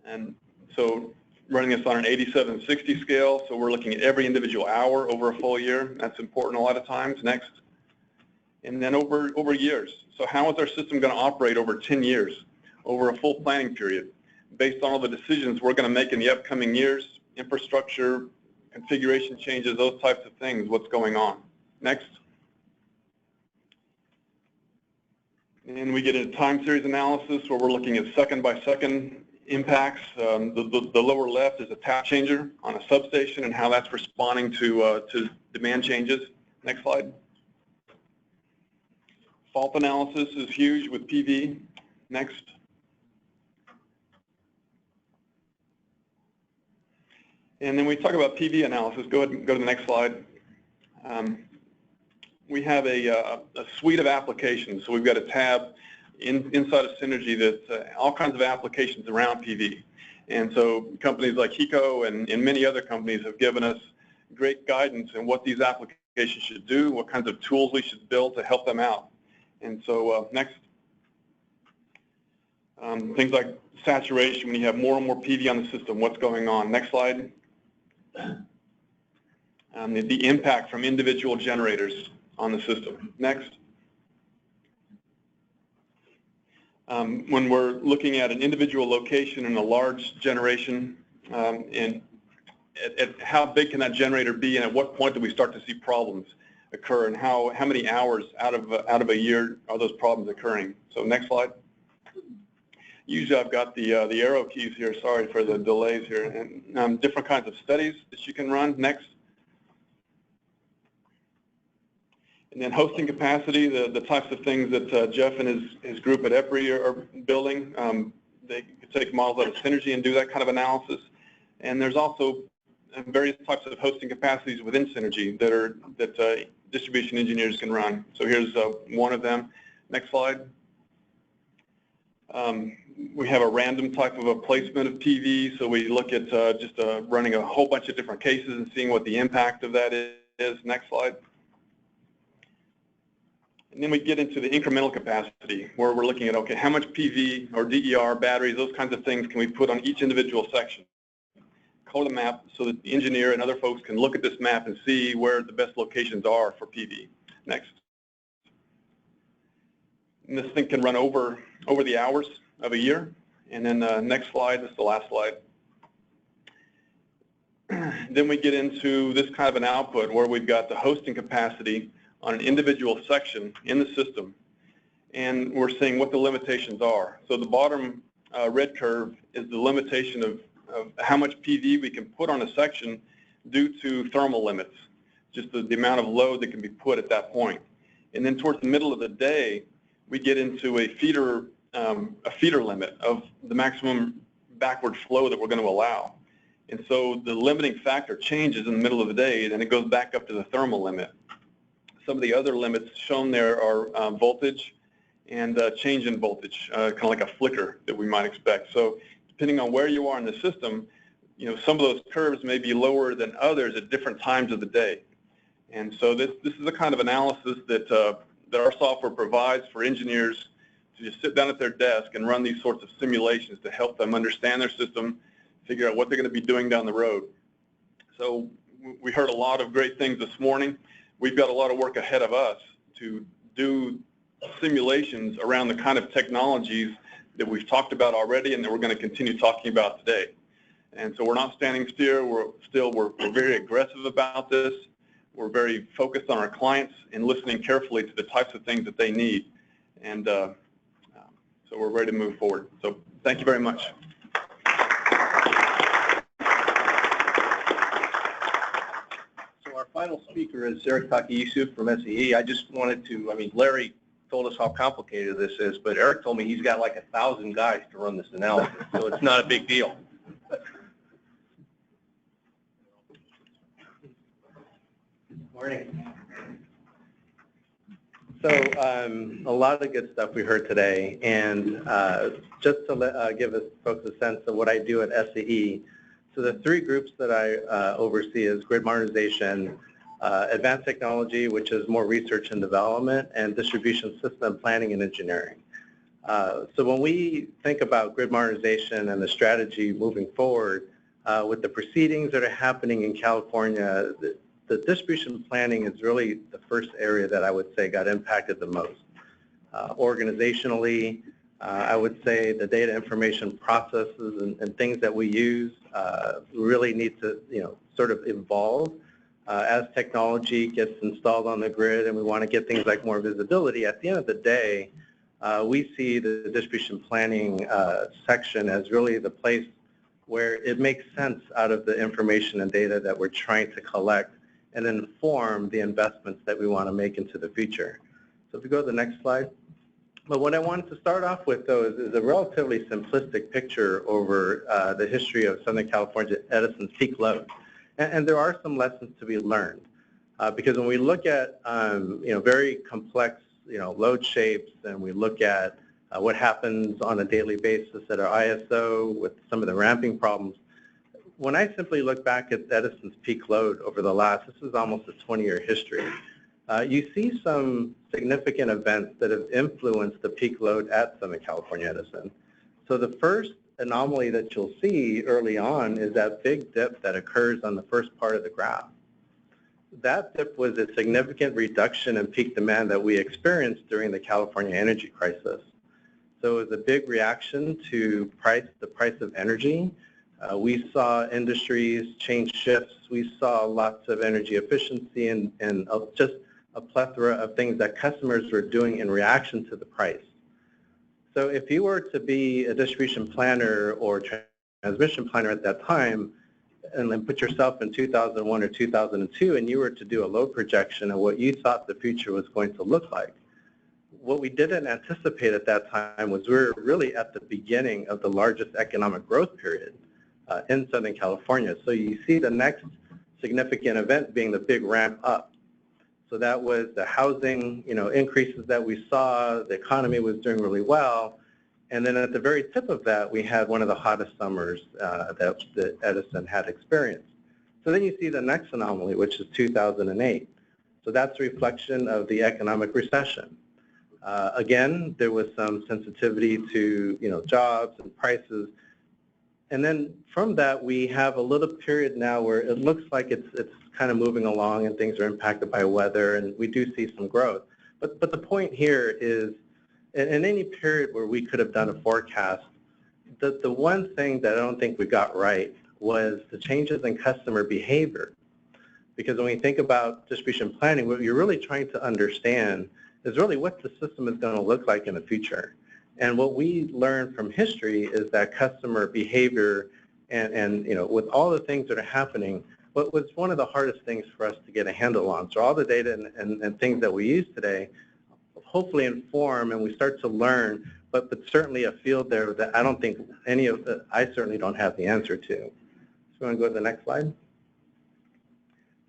And so running this on an 8760 scale, so we're looking at every individual hour over a full year. That's important a lot of times. Next. And then over years. So how is our system going to operate over 10 years, over a full planning period, based on all the decisions we're going to make in the upcoming years, infrastructure, configuration changes, those types of things, what's going on. Next. And we get into time series analysis where we're looking at second-by-second impacts. The lower left is a tap changer on a substation and how that's responding to demand changes. Next slide. Fault analysis is huge with PV. Next. And then we talk about PV analysis. Go ahead and go to the next slide. We have a suite of applications. So we've got a tab inside of Synergy that's all kinds of applications around PV. And so companies like HECO and many other companies have given us great guidance in what these applications should do, what kinds of tools we should build to help them out. And so next, things like saturation, when you have more and more PV on the system, what's going on? Next slide. The impact from individual generators on the system. Next. When we're looking at an individual location in a large generation, and at how big can that generator be, and at what point do we start to see problems occur, and how many hours out of a year are those problems occurring. So next slide. Usually I've got the arrow keys here. Sorry for the delays here. And different kinds of studies that you can run. Next. And then hosting capacity, the types of things that Jeff and his group at EPRI are building. They could take models out of Synergy and do that kind of analysis. And there's also various types of hosting capacities within Synergy that distribution engineers can run. So here's one of them. Next slide. We have a random type of a placement of PV, so we look at just running a whole bunch of different cases and seeing what the impact of that is. Next slide. And then we get into the incremental capacity, where we're looking at, okay, how much PV or DER, batteries, those kinds of things can we put on each individual section? Color the map so that the engineer and other folks can look at this map and see where the best locations are for PV. Next. And this thing can run over the hours of a year. And then next slide, this is the last slide. Then we get into this kind of an output where we've got the hosting capacity on an individual section in the system, and we're seeing what the limitations are. So the bottom red curve is the limitation of how much PV we can put on a section due to thermal limits, just the amount of load that can be put at that point. And then towards the middle of the day, we get into a feeder limit of the maximum backward flow that we're going to allow. And so the limiting factor changes in the middle of the day, and it goes back up to the thermal limit. Some of the other limits shown there are voltage and change in voltage, kind of like a flicker that we might expect. So depending on where you are in the system, some of those curves may be lower than others at different times of the day. And so this is the kind of analysis that our software provides for engineers to just sit down at their desk and run these sorts of simulations to help them understand their system, figure out what they're going to be doing down the road. So we heard a lot of great things this morning. We've got a lot of work ahead of us to do simulations around the kind of technologies that we've talked about already and that we're going to continue talking about today. And so we're not standing still. We're very aggressive about this. We're very focused on our clients and listening carefully to the types of things that they need. And so we're ready to move forward. So thank you very much. Our final speaker is Eric Takayusu from SEE. I just wanted to, Larry told us how complicated this is, but Eric told me he's got like 1,000 guys to run this analysis, so it's not a big deal. Morning. So a lot of good stuff we heard today, and just to give folks a sense of what I do at SEE. So the three groups that I oversee is grid modernization, advanced technology, which is more research and development, and distribution system planning and engineering. So when we think about grid modernization and the strategy moving forward, with the proceedings that are happening in California, the distribution planning is really the first area that I would say got impacted the most. Organizationally, I would say the data information processes and things that we use really need to, sort of evolve as technology gets installed on the grid, and we want to get things like more visibility. At the end of the day, we see the distribution planning section as really the place where it makes sense out of the information and data that we're trying to collect and inform the investments that we want to make into the future. So if we go to the next slide. But what I wanted to start off with, though, is a relatively simplistic picture over the history of Southern California Edison's peak load. And there are some lessons to be learned. Because when we look at, very complex, load shapes, and we look at what happens on a daily basis at our ISO with some of the ramping problems, when I simply look back at Edison's peak load over this is almost a 20-year history, you see some significant events that have influenced the peak load at Southern California Edison. So the first anomaly that you'll see early on is that big dip that occurs on the first part of the graph. That dip was a significant reduction in peak demand that we experienced during the California energy crisis. So it was a big reaction to the price of energy. We saw industries change shifts. We saw lots of energy efficiency and just a plethora of things that customers were doing in reaction to the price. So if you were to be a distribution planner or transmission planner at that time, and then put yourself in 2001 or 2002, and you were to do a load projection of what you thought the future was going to look like, what we didn't anticipate at that time was we were really at the beginning of the largest economic growth period in Southern California. So you see the next significant event being the big ramp up. So that was the housing, increases that we saw. The economy was doing really well. And then at the very tip of that, we had one of the hottest summers that Edison had experienced. So then you see the next anomaly, which is 2008. So that's a reflection of the economic recession. Again, there was some sensitivity to, jobs and prices. And then from that, we have a little period now where it looks like it's kind of moving along and things are impacted by weather, and we do see some growth. But the point here is, in any period where we could have done a forecast, the one thing that I don't think we got right was the changes in customer behavior. Because when we think about distribution planning, what you're really trying to understand is really what the system is going to look like in the future. And what we learned from history is that customer behavior and with all the things that are happening, what was one of the hardest things for us to get a handle on. So all the data and things that we use today hopefully inform and we start to learn, but certainly a field there that I don't think I certainly don't have the answer to. So you want to go to the next slide?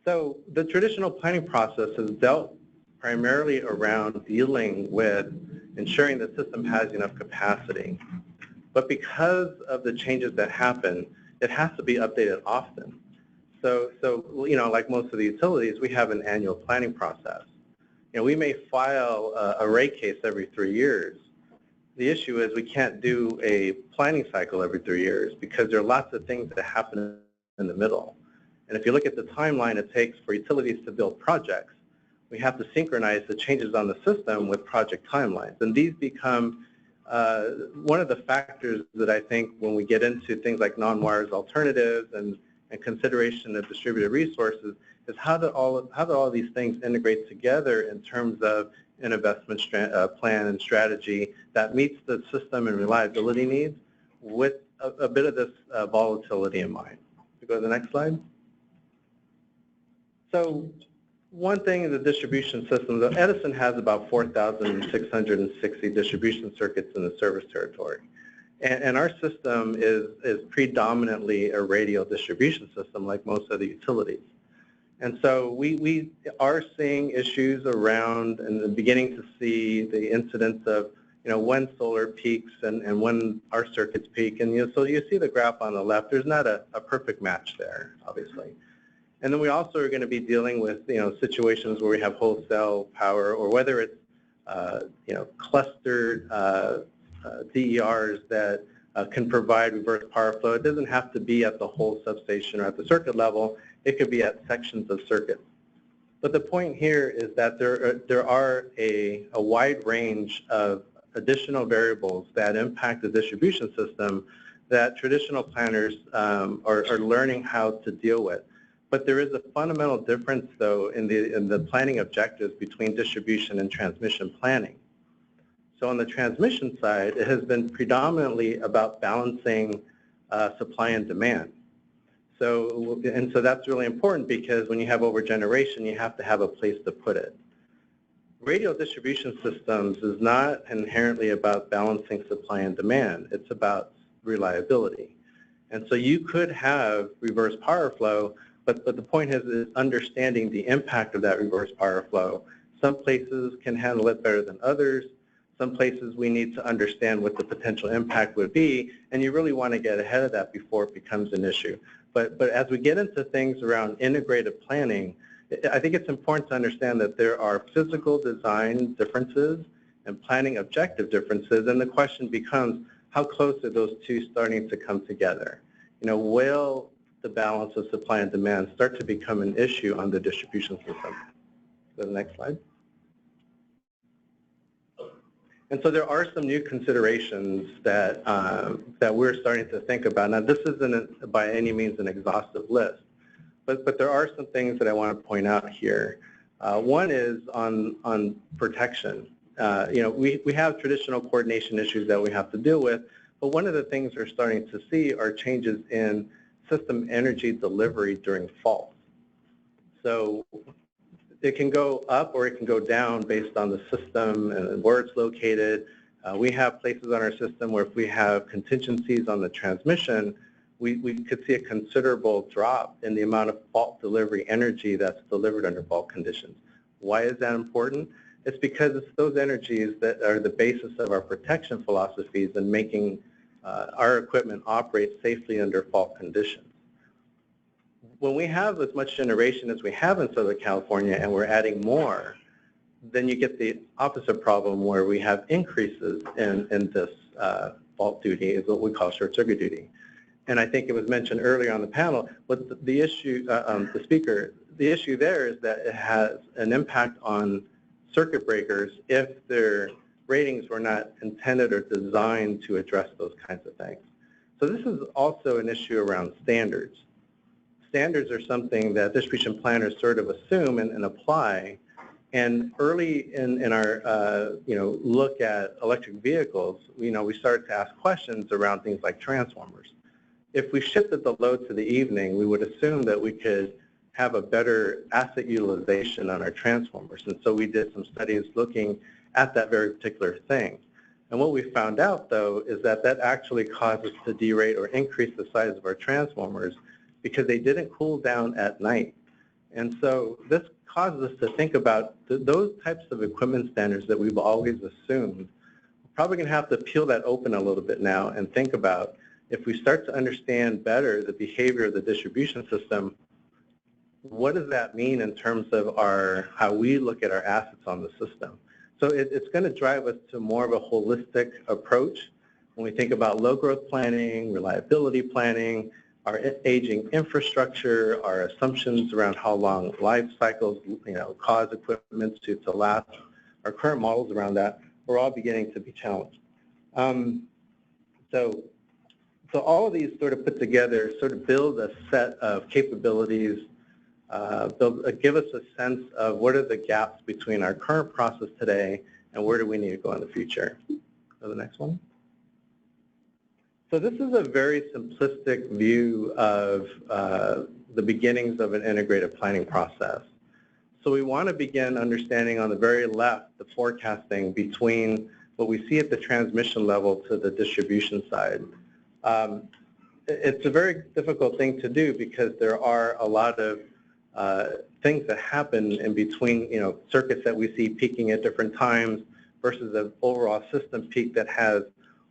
So the traditional planning process has dealt primarily around dealing with ensuring the system has enough capacity. But because of the changes that happen, it has to be updated often. So like most of the utilities, we have an annual planning process. We may file a rate case every 3 years. The issue is we can't do a planning cycle every 3 years because there are lots of things that happen in the middle. And if you look at the timeline it takes for utilities to build projects, we have to synchronize the changes on the system with project timelines. And these become one of the factors that I think when we get into things like non-wires alternatives and consideration of distributed resources is how do all these things integrate together in terms of an investment plan and strategy that meets the system and reliability needs with a bit of this volatility in mind. We go to the next slide. So one thing in the distribution system, Edison has about 4,660 distribution circuits in the service territory. And our system is predominantly a radial distribution system like most of the utilities. And so we are seeing issues around and beginning to see the incidence of, when solar peaks and when our circuits peak. And so you see the graph on the left, there's not a perfect match there, obviously. And then we also are going to be dealing with, situations where we have wholesale power or whether it's, clustered DERs that can provide reverse power flow. It doesn't have to be at the whole substation or at the circuit level. It could be at sections of circuits. But the point here is that there are a wide range of additional variables that impact the distribution system that traditional planners are learning how to deal with. But there is a fundamental difference, though, in the planning objectives between distribution and transmission planning. So on the transmission side, it has been predominantly about balancing supply and demand. So that's really important because when you have overgeneration, you have to have a place to put it. Radial distribution systems is not inherently about balancing supply and demand. It's about reliability. And so you could have reverse power flow, but the point is understanding the impact of that reverse power flow. Some places can handle it better than others. Some places we need to understand what the potential impact would be, and you really want to get ahead of that before it becomes an issue. But as we get into things around integrated planning, I think it's important to understand that there are physical design differences and planning objective differences, and the question becomes, how close are those two starting to come together? Will the balance of supply and demand start to become an issue on the distribution system? Go to the next slide. And so there are some new considerations that, that we're starting to think about. Now, this isn't by any means an exhaustive list, but there are some things that I want to point out here. One is on protection. We have traditional coordination issues that we have to deal with, but one of the things we're starting to see are changes in system energy delivery during faults. So it can go up or it can go down based on the system and where it's located. We have places on our system where if we have contingencies on the transmission, we could see a considerable drop in the amount of fault delivery energy that's delivered under fault conditions. Why is that important? It's because it's those energies that are the basis of our protection philosophies and making our equipment operate safely under fault conditions. When we have as much generation as we have in Southern California and we're adding more, then you get the opposite problem where we have increases in this fault duty, is what we call short circuit duty. And I think it was mentioned earlier on the panel, but the issue, the issue there is that it has an impact on circuit breakers if their ratings were not intended or designed to address those kinds of things. So this is also an issue around standards. Standards are something that distribution planners sort of assume and apply. And early in our look at electric vehicles, we started to ask questions around things like transformers. If we shifted the load to the evening, we would assume that we could have a better asset utilization on our transformers. And so we did some studies looking at that very particular thing. And what we found out, though, is that that actually caused us to derate or increase the size of our transformers because they didn't cool down at night. And so this causes us to think about those types of equipment standards that we've always assumed. We're probably going to have to peel that open a little bit now and think about if we start to understand better the behavior of the distribution system, what does that mean in terms of how we look at our assets on the system? So it's going to drive us to more of a holistic approach when we think about low growth planning, reliability planning, our aging infrastructure, our assumptions around how long life cycles, cause equipment to last. Our current models around that are all beginning to be challenged. So all of these sort of put together sort of build a set of capabilities, give us a sense of what are the gaps between our current process today and where do we need to go in the future. Go to the next one. So this is a very simplistic view of the beginnings of an integrated planning process. So we want to begin understanding on the very left the forecasting between what we see at the transmission level to the distribution side. It's a very difficult thing to do because there are a lot of things that happen in between, circuits that we see peaking at different times versus the overall system peak that has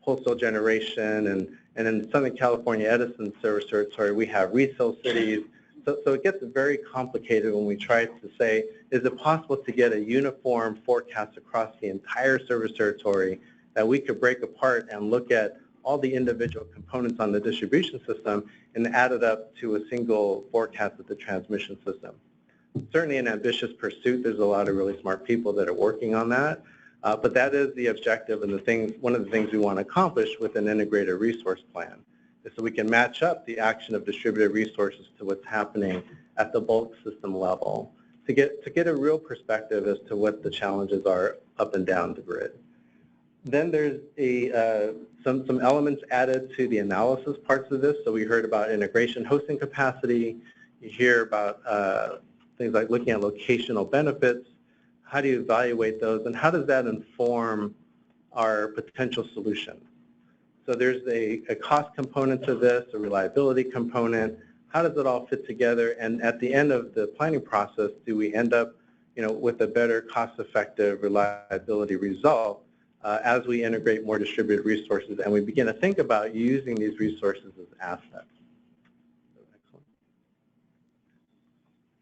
wholesale generation, and in Southern California Edison service territory, we have resale cities. So it gets very complicated when we try to say, is it possible to get a uniform forecast across the entire service territory that we could break apart and look at all the individual components on the distribution system and add it up to a single forecast of the transmission system? Certainly an ambitious pursuit. There's a lot of really smart people that are working on that. But that is the objective and one of the things we want to accomplish with an integrated resource plan is so we can match up the action of distributed resources to what's happening at the bulk system level to get a real perspective as to what the challenges are up and down the grid. Then there's some elements added to the analysis parts of this. So we heard about integration hosting capacity. You hear about things like looking at locational benefits. How do you evaluate those, and how does that inform our potential solution? So there's a cost component to this, a reliability component. How does it all fit together? And at the end of the planning process, do we end up, with a better cost-effective reliability result as we integrate more distributed resources and we begin to think about using these resources as assets?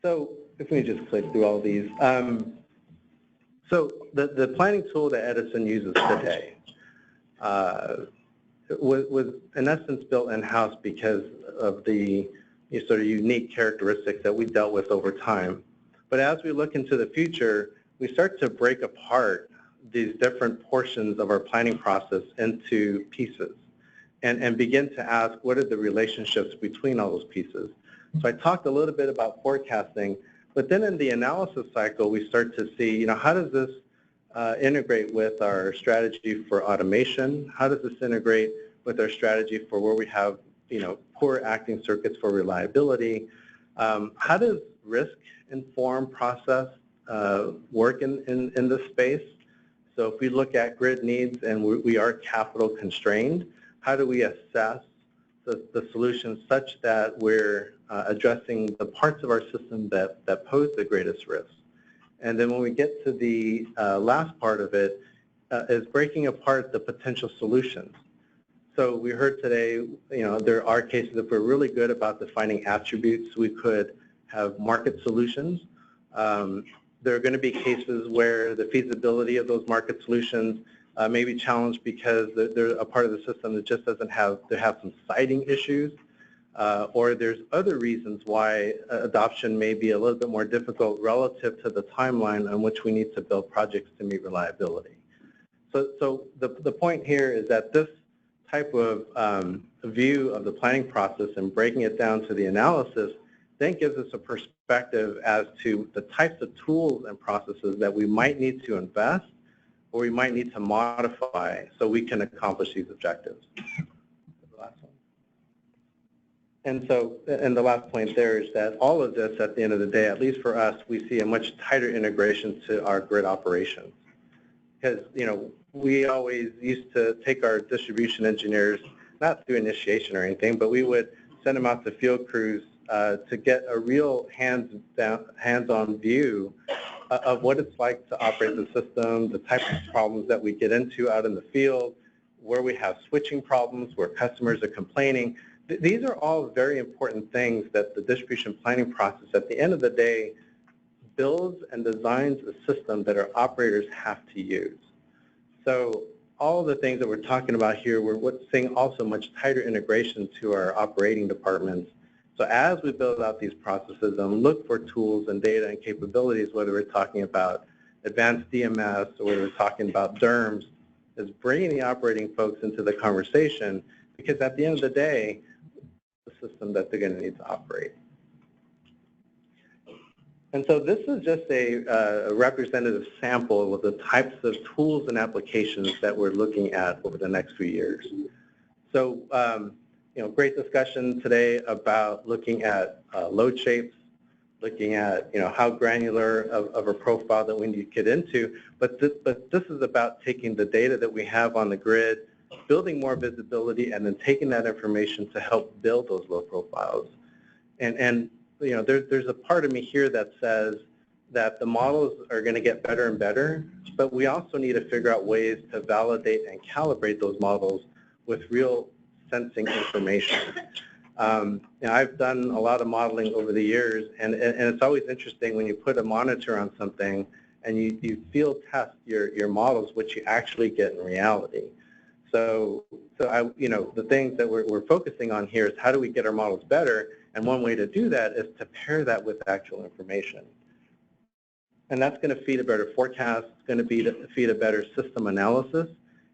So if we just click through all these. So the planning tool that Edison uses today was in essence built in-house because of the sort of unique characteristics that we dealt with over time. But as we look into the future, we start to break apart these different portions of our planning process into pieces and begin to ask what are the relationships between all those pieces. So I talked a little bit about forecasting, but then in the analysis cycle, we start to see, how does this integrate with our strategy for automation? How does this integrate with our strategy for where we have, poor acting circuits for reliability? How does risk inform process work in this space? So if we look at grid needs and we are capital constrained, how do we assess the solution such that we're addressing the parts of our system that pose the greatest risk? And then when we get to the last part of it, is breaking apart the potential solutions. So we heard today, there are cases if we're really good about defining attributes, we could have market solutions. There are going to be cases where the feasibility of those market solutions may be challenged because they're a part of the system that just doesn't have, they have some siting issues, or there's other reasons why adoption may be a little bit more difficult relative to the timeline on which we need to build projects to meet reliability. So the point here is that this type of view of the planning process and breaking it down to the analysis then gives us a perspective as to the types of tools and processes that we might need to invest or we might need to modify so we can accomplish these objectives. And so, and the last point there is that all of this, at the end of the day, at least for us, we see a much tighter integration to our grid operations. Because, we always used to take our distribution engineers, not through initiation or anything, but we would send them out to field crews to get a real hands-on view of what it's like to operate the system, the types of problems that we get into out in the field, where we have switching problems, where customers are complaining. These are all very important things that the distribution planning process, at the end of the day, builds and designs a system that our operators have to use. So all of the things that we're talking about here, we're seeing also much tighter integration to our operating departments. So as we build out these processes and look for tools and data and capabilities, whether we're talking about advanced DMS or whether we're talking about DERMS, is bringing the operating folks into the conversation, because at the end of the day, the system that they're going to need to operate. And so this is just a representative sample of the types of tools and applications that we're looking at over the next few years. So, great discussion today about looking at load shapes, looking at, how granular of a profile that we need to get into. But this is about taking the data that we have on the grid, building more visibility, and then taking that information to help build those load profiles. And there's a part of me here that says that the models are going to get better and better, but we also need to figure out ways to validate and calibrate those models with real sensing information. I've done a lot of modeling over the years, and it's always interesting when you put a monitor on something and you field test your models, what you actually get in reality. So the things that we're focusing on here is how do we get our models better, and one way to do that is to pair that with actual information. And that's going to feed a better forecast, it's going to feed a better system analysis,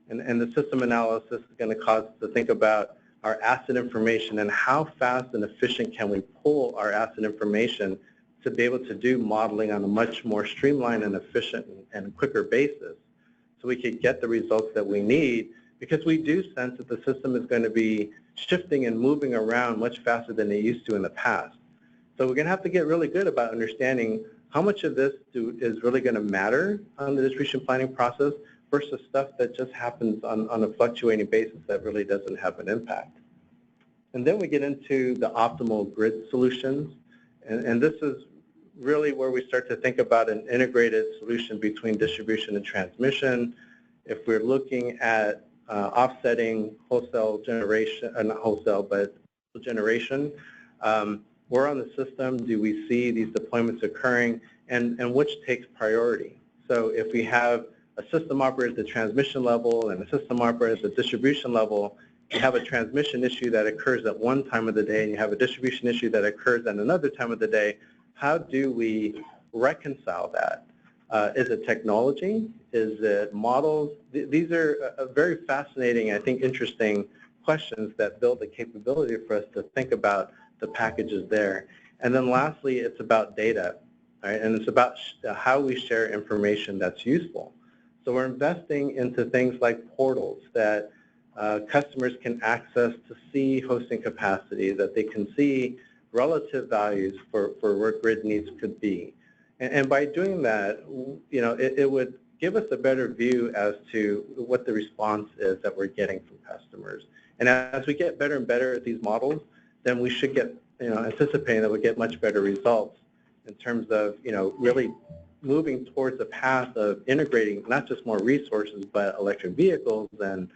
and the system analysis is going to cause us to think about our asset information and how fast and efficient can we pull our asset information to be able to do modeling on a much more streamlined and efficient and quicker basis, so we could get the results that we need, because we do sense that the system is going to be shifting and moving around much faster than it used to in the past. So we're going to have to get really good about understanding how much of this is really going to matter on the distribution planning process versus stuff that just happens on a fluctuating basis that really doesn't have an impact. And then we get into the optimal grid solutions, and this is really where we start to think about an integrated solution between distribution and transmission. If we're looking at offsetting wholesale generation, not wholesale, but generation, where on the system do we see these deployments occurring, and which takes priority? So if we have a system operator at the transmission level and a system operator at the distribution level, you have a transmission issue that occurs at one time of the day and you have a distribution issue that occurs at another time of the day. How do we reconcile that? Is it technology? Is it models? These are very fascinating, I think, interesting questions that build the capability for us to think about the packages there. And then lastly, it's about data, right? And it's about how we share information that's useful. So we're investing into things like portals that customers can access to see hosting capacity, that they can see relative values for where grid needs could be. And by doing that, you know, it would give us a better view as to what the response is that we're getting from customers. And as we get better and better at these models, then we should get, you know, anticipating that we'll get much better results in terms of, you know, really moving towards a path of integrating not just more resources, but electric vehicles and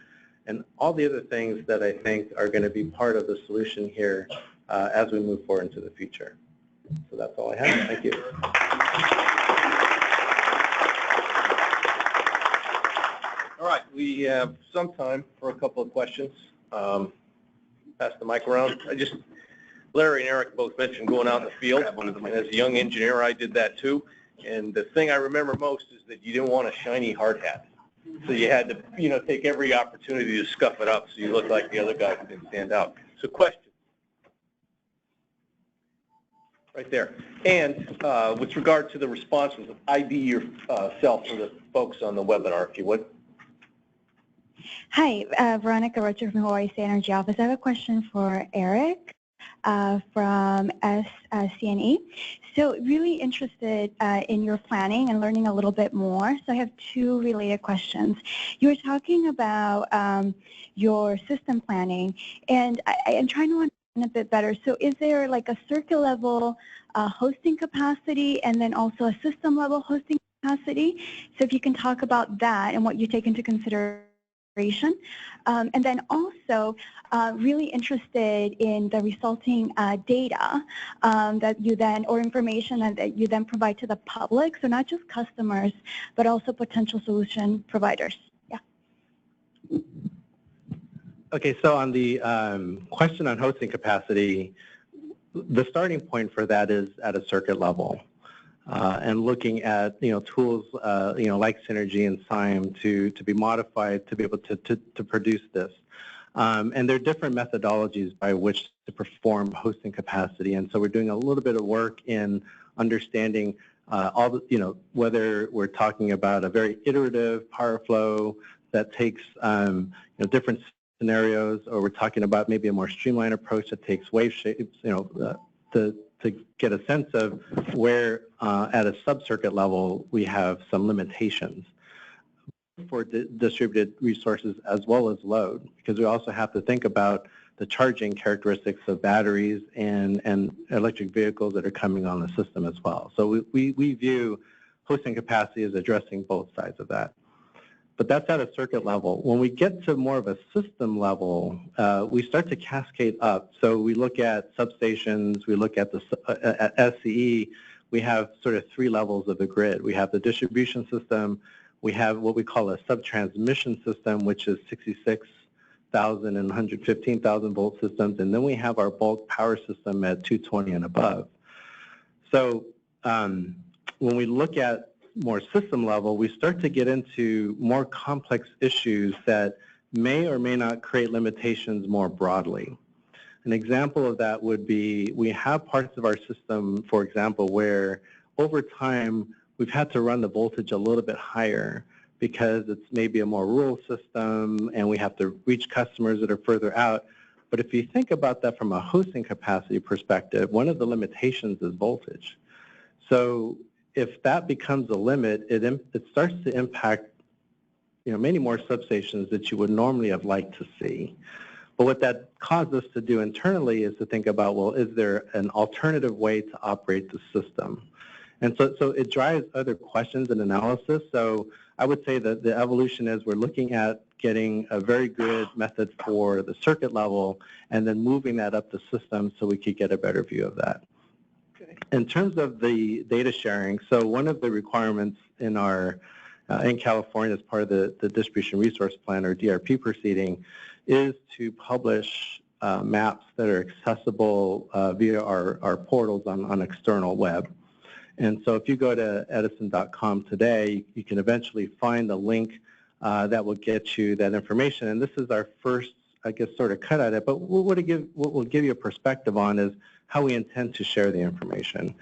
all the other things that I think are going to be part of the solution here as we move forward into the future. So that's all I have. Thank you. All right, we have some time for a couple of questions. Pass the mic around. Larry and Eric both mentioned going out in the field. And as a young engineer, I did that too. And the thing I remember most is that you didn't want a shiny hard hat. So you had to, you know, take every opportunity to scuff it up so you looked like the other guy who didn't stand out. So question. Right there. And with regard to the responses, ID yourself for the folks on the webinar, if you would. Hi, Veronica Rocher from Hawaii State Energy Office. I have a question for Eric from SCNE. So really interested in your planning and learning a little bit more. So I have two related questions. You were talking about your system planning, and I'm trying to understand a bit better. So is there like a circuit level hosting capacity and then also a system level hosting capacity? So if you can talk about that and what you take into consideration. And then also really interested in the resulting data that you then, or information that you then provide to the public, so not just customers, but also potential solution providers. Yeah. Okay, so on the question on hosting capacity, the starting point for that is at a circuit level. And looking at, you know, tools, you know, like Synergy and SIME to be modified to be able to produce this. And there are different methodologies by which to perform hosting capacity. And so we're doing a little bit of work in understanding all the, you know, whether we're talking about a very iterative power flow that takes, you know, different scenarios, or we're talking about maybe a more streamlined approach that takes wave shapes, you know, to get a sense of where at a sub-circuit level we have some limitations for distributed resources as well as load, because we also have to think about the charging characteristics of batteries and electric vehicles that are coming on the system as well. So we view hosting capacity as addressing both sides of that. But that's at a circuit level. When we get to more of a system level, we start to cascade up. So we look at substations, we look at the at SCE, we have sort of three levels of the grid. We have the distribution system, we have what we call a sub-transmission system, which is 66,000 and 115,000 volt systems, and then we have our bulk power system at 220 and above. So when we look at more system level, we start to get into more complex issues that may or may not create limitations more broadly. An example of that would be we have parts of our system, for example, where over time we've had to run the voltage a little bit higher because it's maybe a more rural system and we have to reach customers that are further out. But if you think about that from a hosting capacity perspective, one of the limitations is voltage. So if that becomes a limit, it starts to impact, you know, many more substations that you would normally have liked to see. But what that caused us to do internally is to think about, well, is there an alternative way to operate the system? And so it drives other questions and analysis. So I would say that the evolution is we're looking at getting a very good method for the circuit level and then moving that up the system so we could get a better view of that. In terms of the data sharing, so one of the requirements in our in California as part of the Distribution Resource Plan or DRP proceeding is to publish maps that are accessible via our portals on external web. And so if you go to edison.com today, you can eventually find a link that will get you that information. And this is our first, I guess, sort of cut at it. But what we'll give you a perspective on is how we intend to share the information.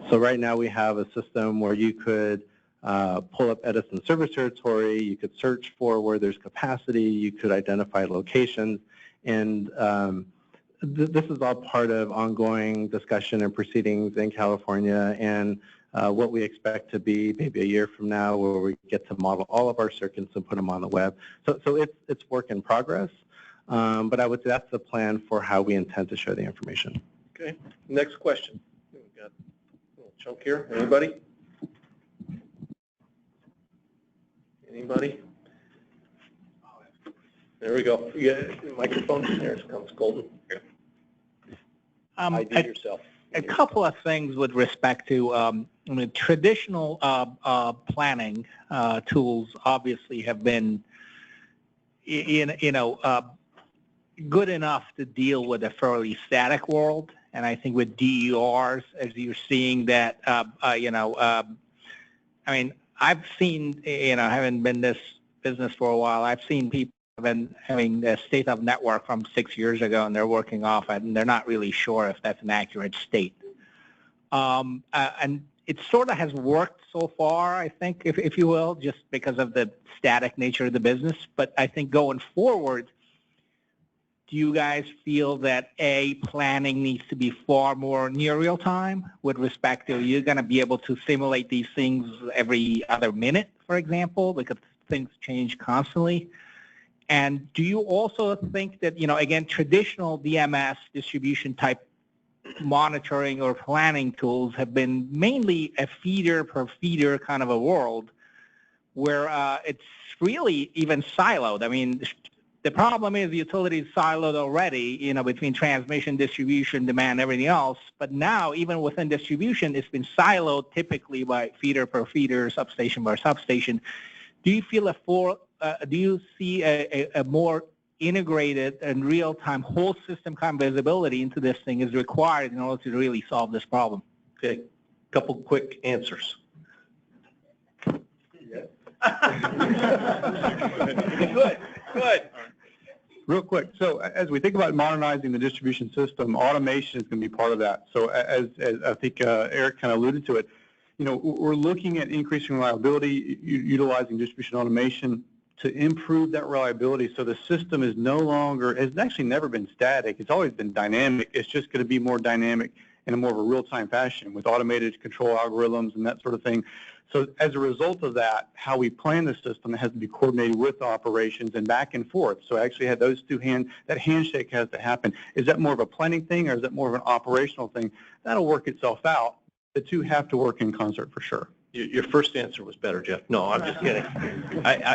So right now we have a system where you could pull up Edison service territory, you could search for where there's capacity, you could identify locations, and this is all part of ongoing discussion and proceedings in California, and what we expect to be maybe a year from now, where we get to model all of our circuits and put them on the web. So it's work in progress, but I would say that's the plan for how we intend to share the information. Okay, next question. We got a little chunk here. Anybody? Anybody? There we go. You got a microphone? There it comes, Colton. ID yourself. A couple of things with respect to traditional planning tools obviously have been, good enough to deal with a fairly static world. And I think with DERs, as you're seeing that, I mean, I've seen, having been in this business for a while, I've seen people having the state of network from 6 years ago, and they're working off it, and they're not really sure if that's an accurate state. And it sort of has worked so far, I think, if you will, just because of the static nature of the business. But I think going forward, do you guys feel that planning needs to be far more near real time with respect to you're going to be able to simulate these things every other minute, for example, because things change constantly? And do you also think that, again, traditional DMS distribution type monitoring or planning tools have been mainly a feeder per feeder kind of a world where it's really even siloed? I mean, the problem is the utility is siloed already, between transmission, distribution, demand, everything else. But now, even within distribution, it's been siloed typically by feeder per feeder, substation by substation. Do you feel do you see a more integrated and real-time whole system kind of visibility into this thing is required in order to really solve this problem? Okay, couple quick answers. Good. Real quick, so as we think about modernizing the distribution system, automation is going to be part of that. So as I think Eric kind of alluded to it, we're looking at increasing reliability, utilizing distribution automation to improve that reliability, so the system is no longer, it's actually never been static, it's always been dynamic. It's just going to be more dynamic in a more of a real-time fashion with automated control algorithms and that sort of thing. So as a result of that, how we plan the system has to be coordinated with operations and back and forth. So I actually had those that handshake has to happen. Is that more of a planning thing, or is that more of an operational thing? That'll work itself out. The two have to work in concert for sure. Your first answer was better, Jeff. No, I'm just kidding.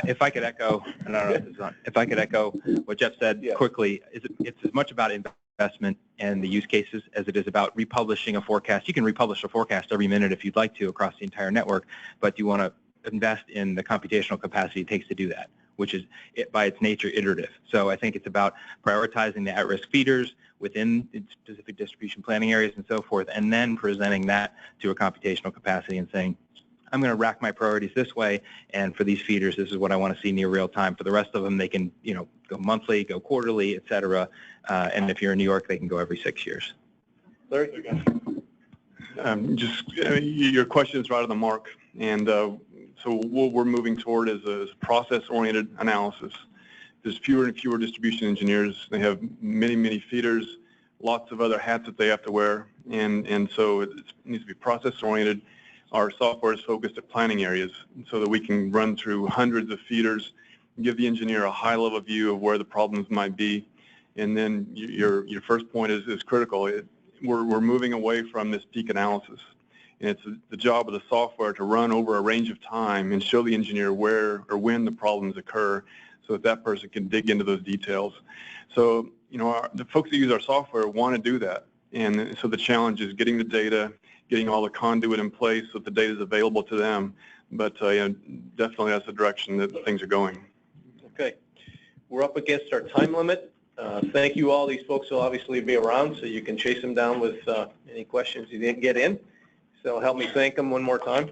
If I could echo, I don't know if this is on, if I could echo what Jeff said quickly, it's as much about investment and the use cases as it is about republishing a forecast. You can republish a forecast every minute if you'd like to across the entire network, but you want to invest in the computational capacity it takes to do that, which is by its nature iterative. So I think it's about prioritizing the at-risk feeders within specific distribution planning areas and so forth, and then presenting that to a computational capacity and saying, I'm going to rack my priorities this way, and for these feeders, this is what I want to see near real time. For the rest of them, they can, go monthly, go quarterly, et cetera. And if you're in New York, they can go every 6 years. Larry? Your question is right on the mark. And so what we're moving toward is a process-oriented analysis. There's fewer and fewer distribution engineers. They have many, many feeders, lots of other hats that they have to wear. And so it needs to be process-oriented. Our software is focused at planning areas so that we can run through hundreds of feeders, give the engineer a high-level view of where the problems might be. And then your first point is critical. We're moving away from this peak analysis. And it's the job of the software to run over a range of time and show the engineer where or when the problems occur so that person can dig into those details. So, the folks that use our software want to do that. And so the challenge is getting the data, getting all the conduit in place so that the data is available to them. But definitely that's the direction that things are going. Okay. We're up against our time limit. Thank you all. These folks will obviously be around, so you can chase them down with any questions you didn't get in. So help me thank them one more time.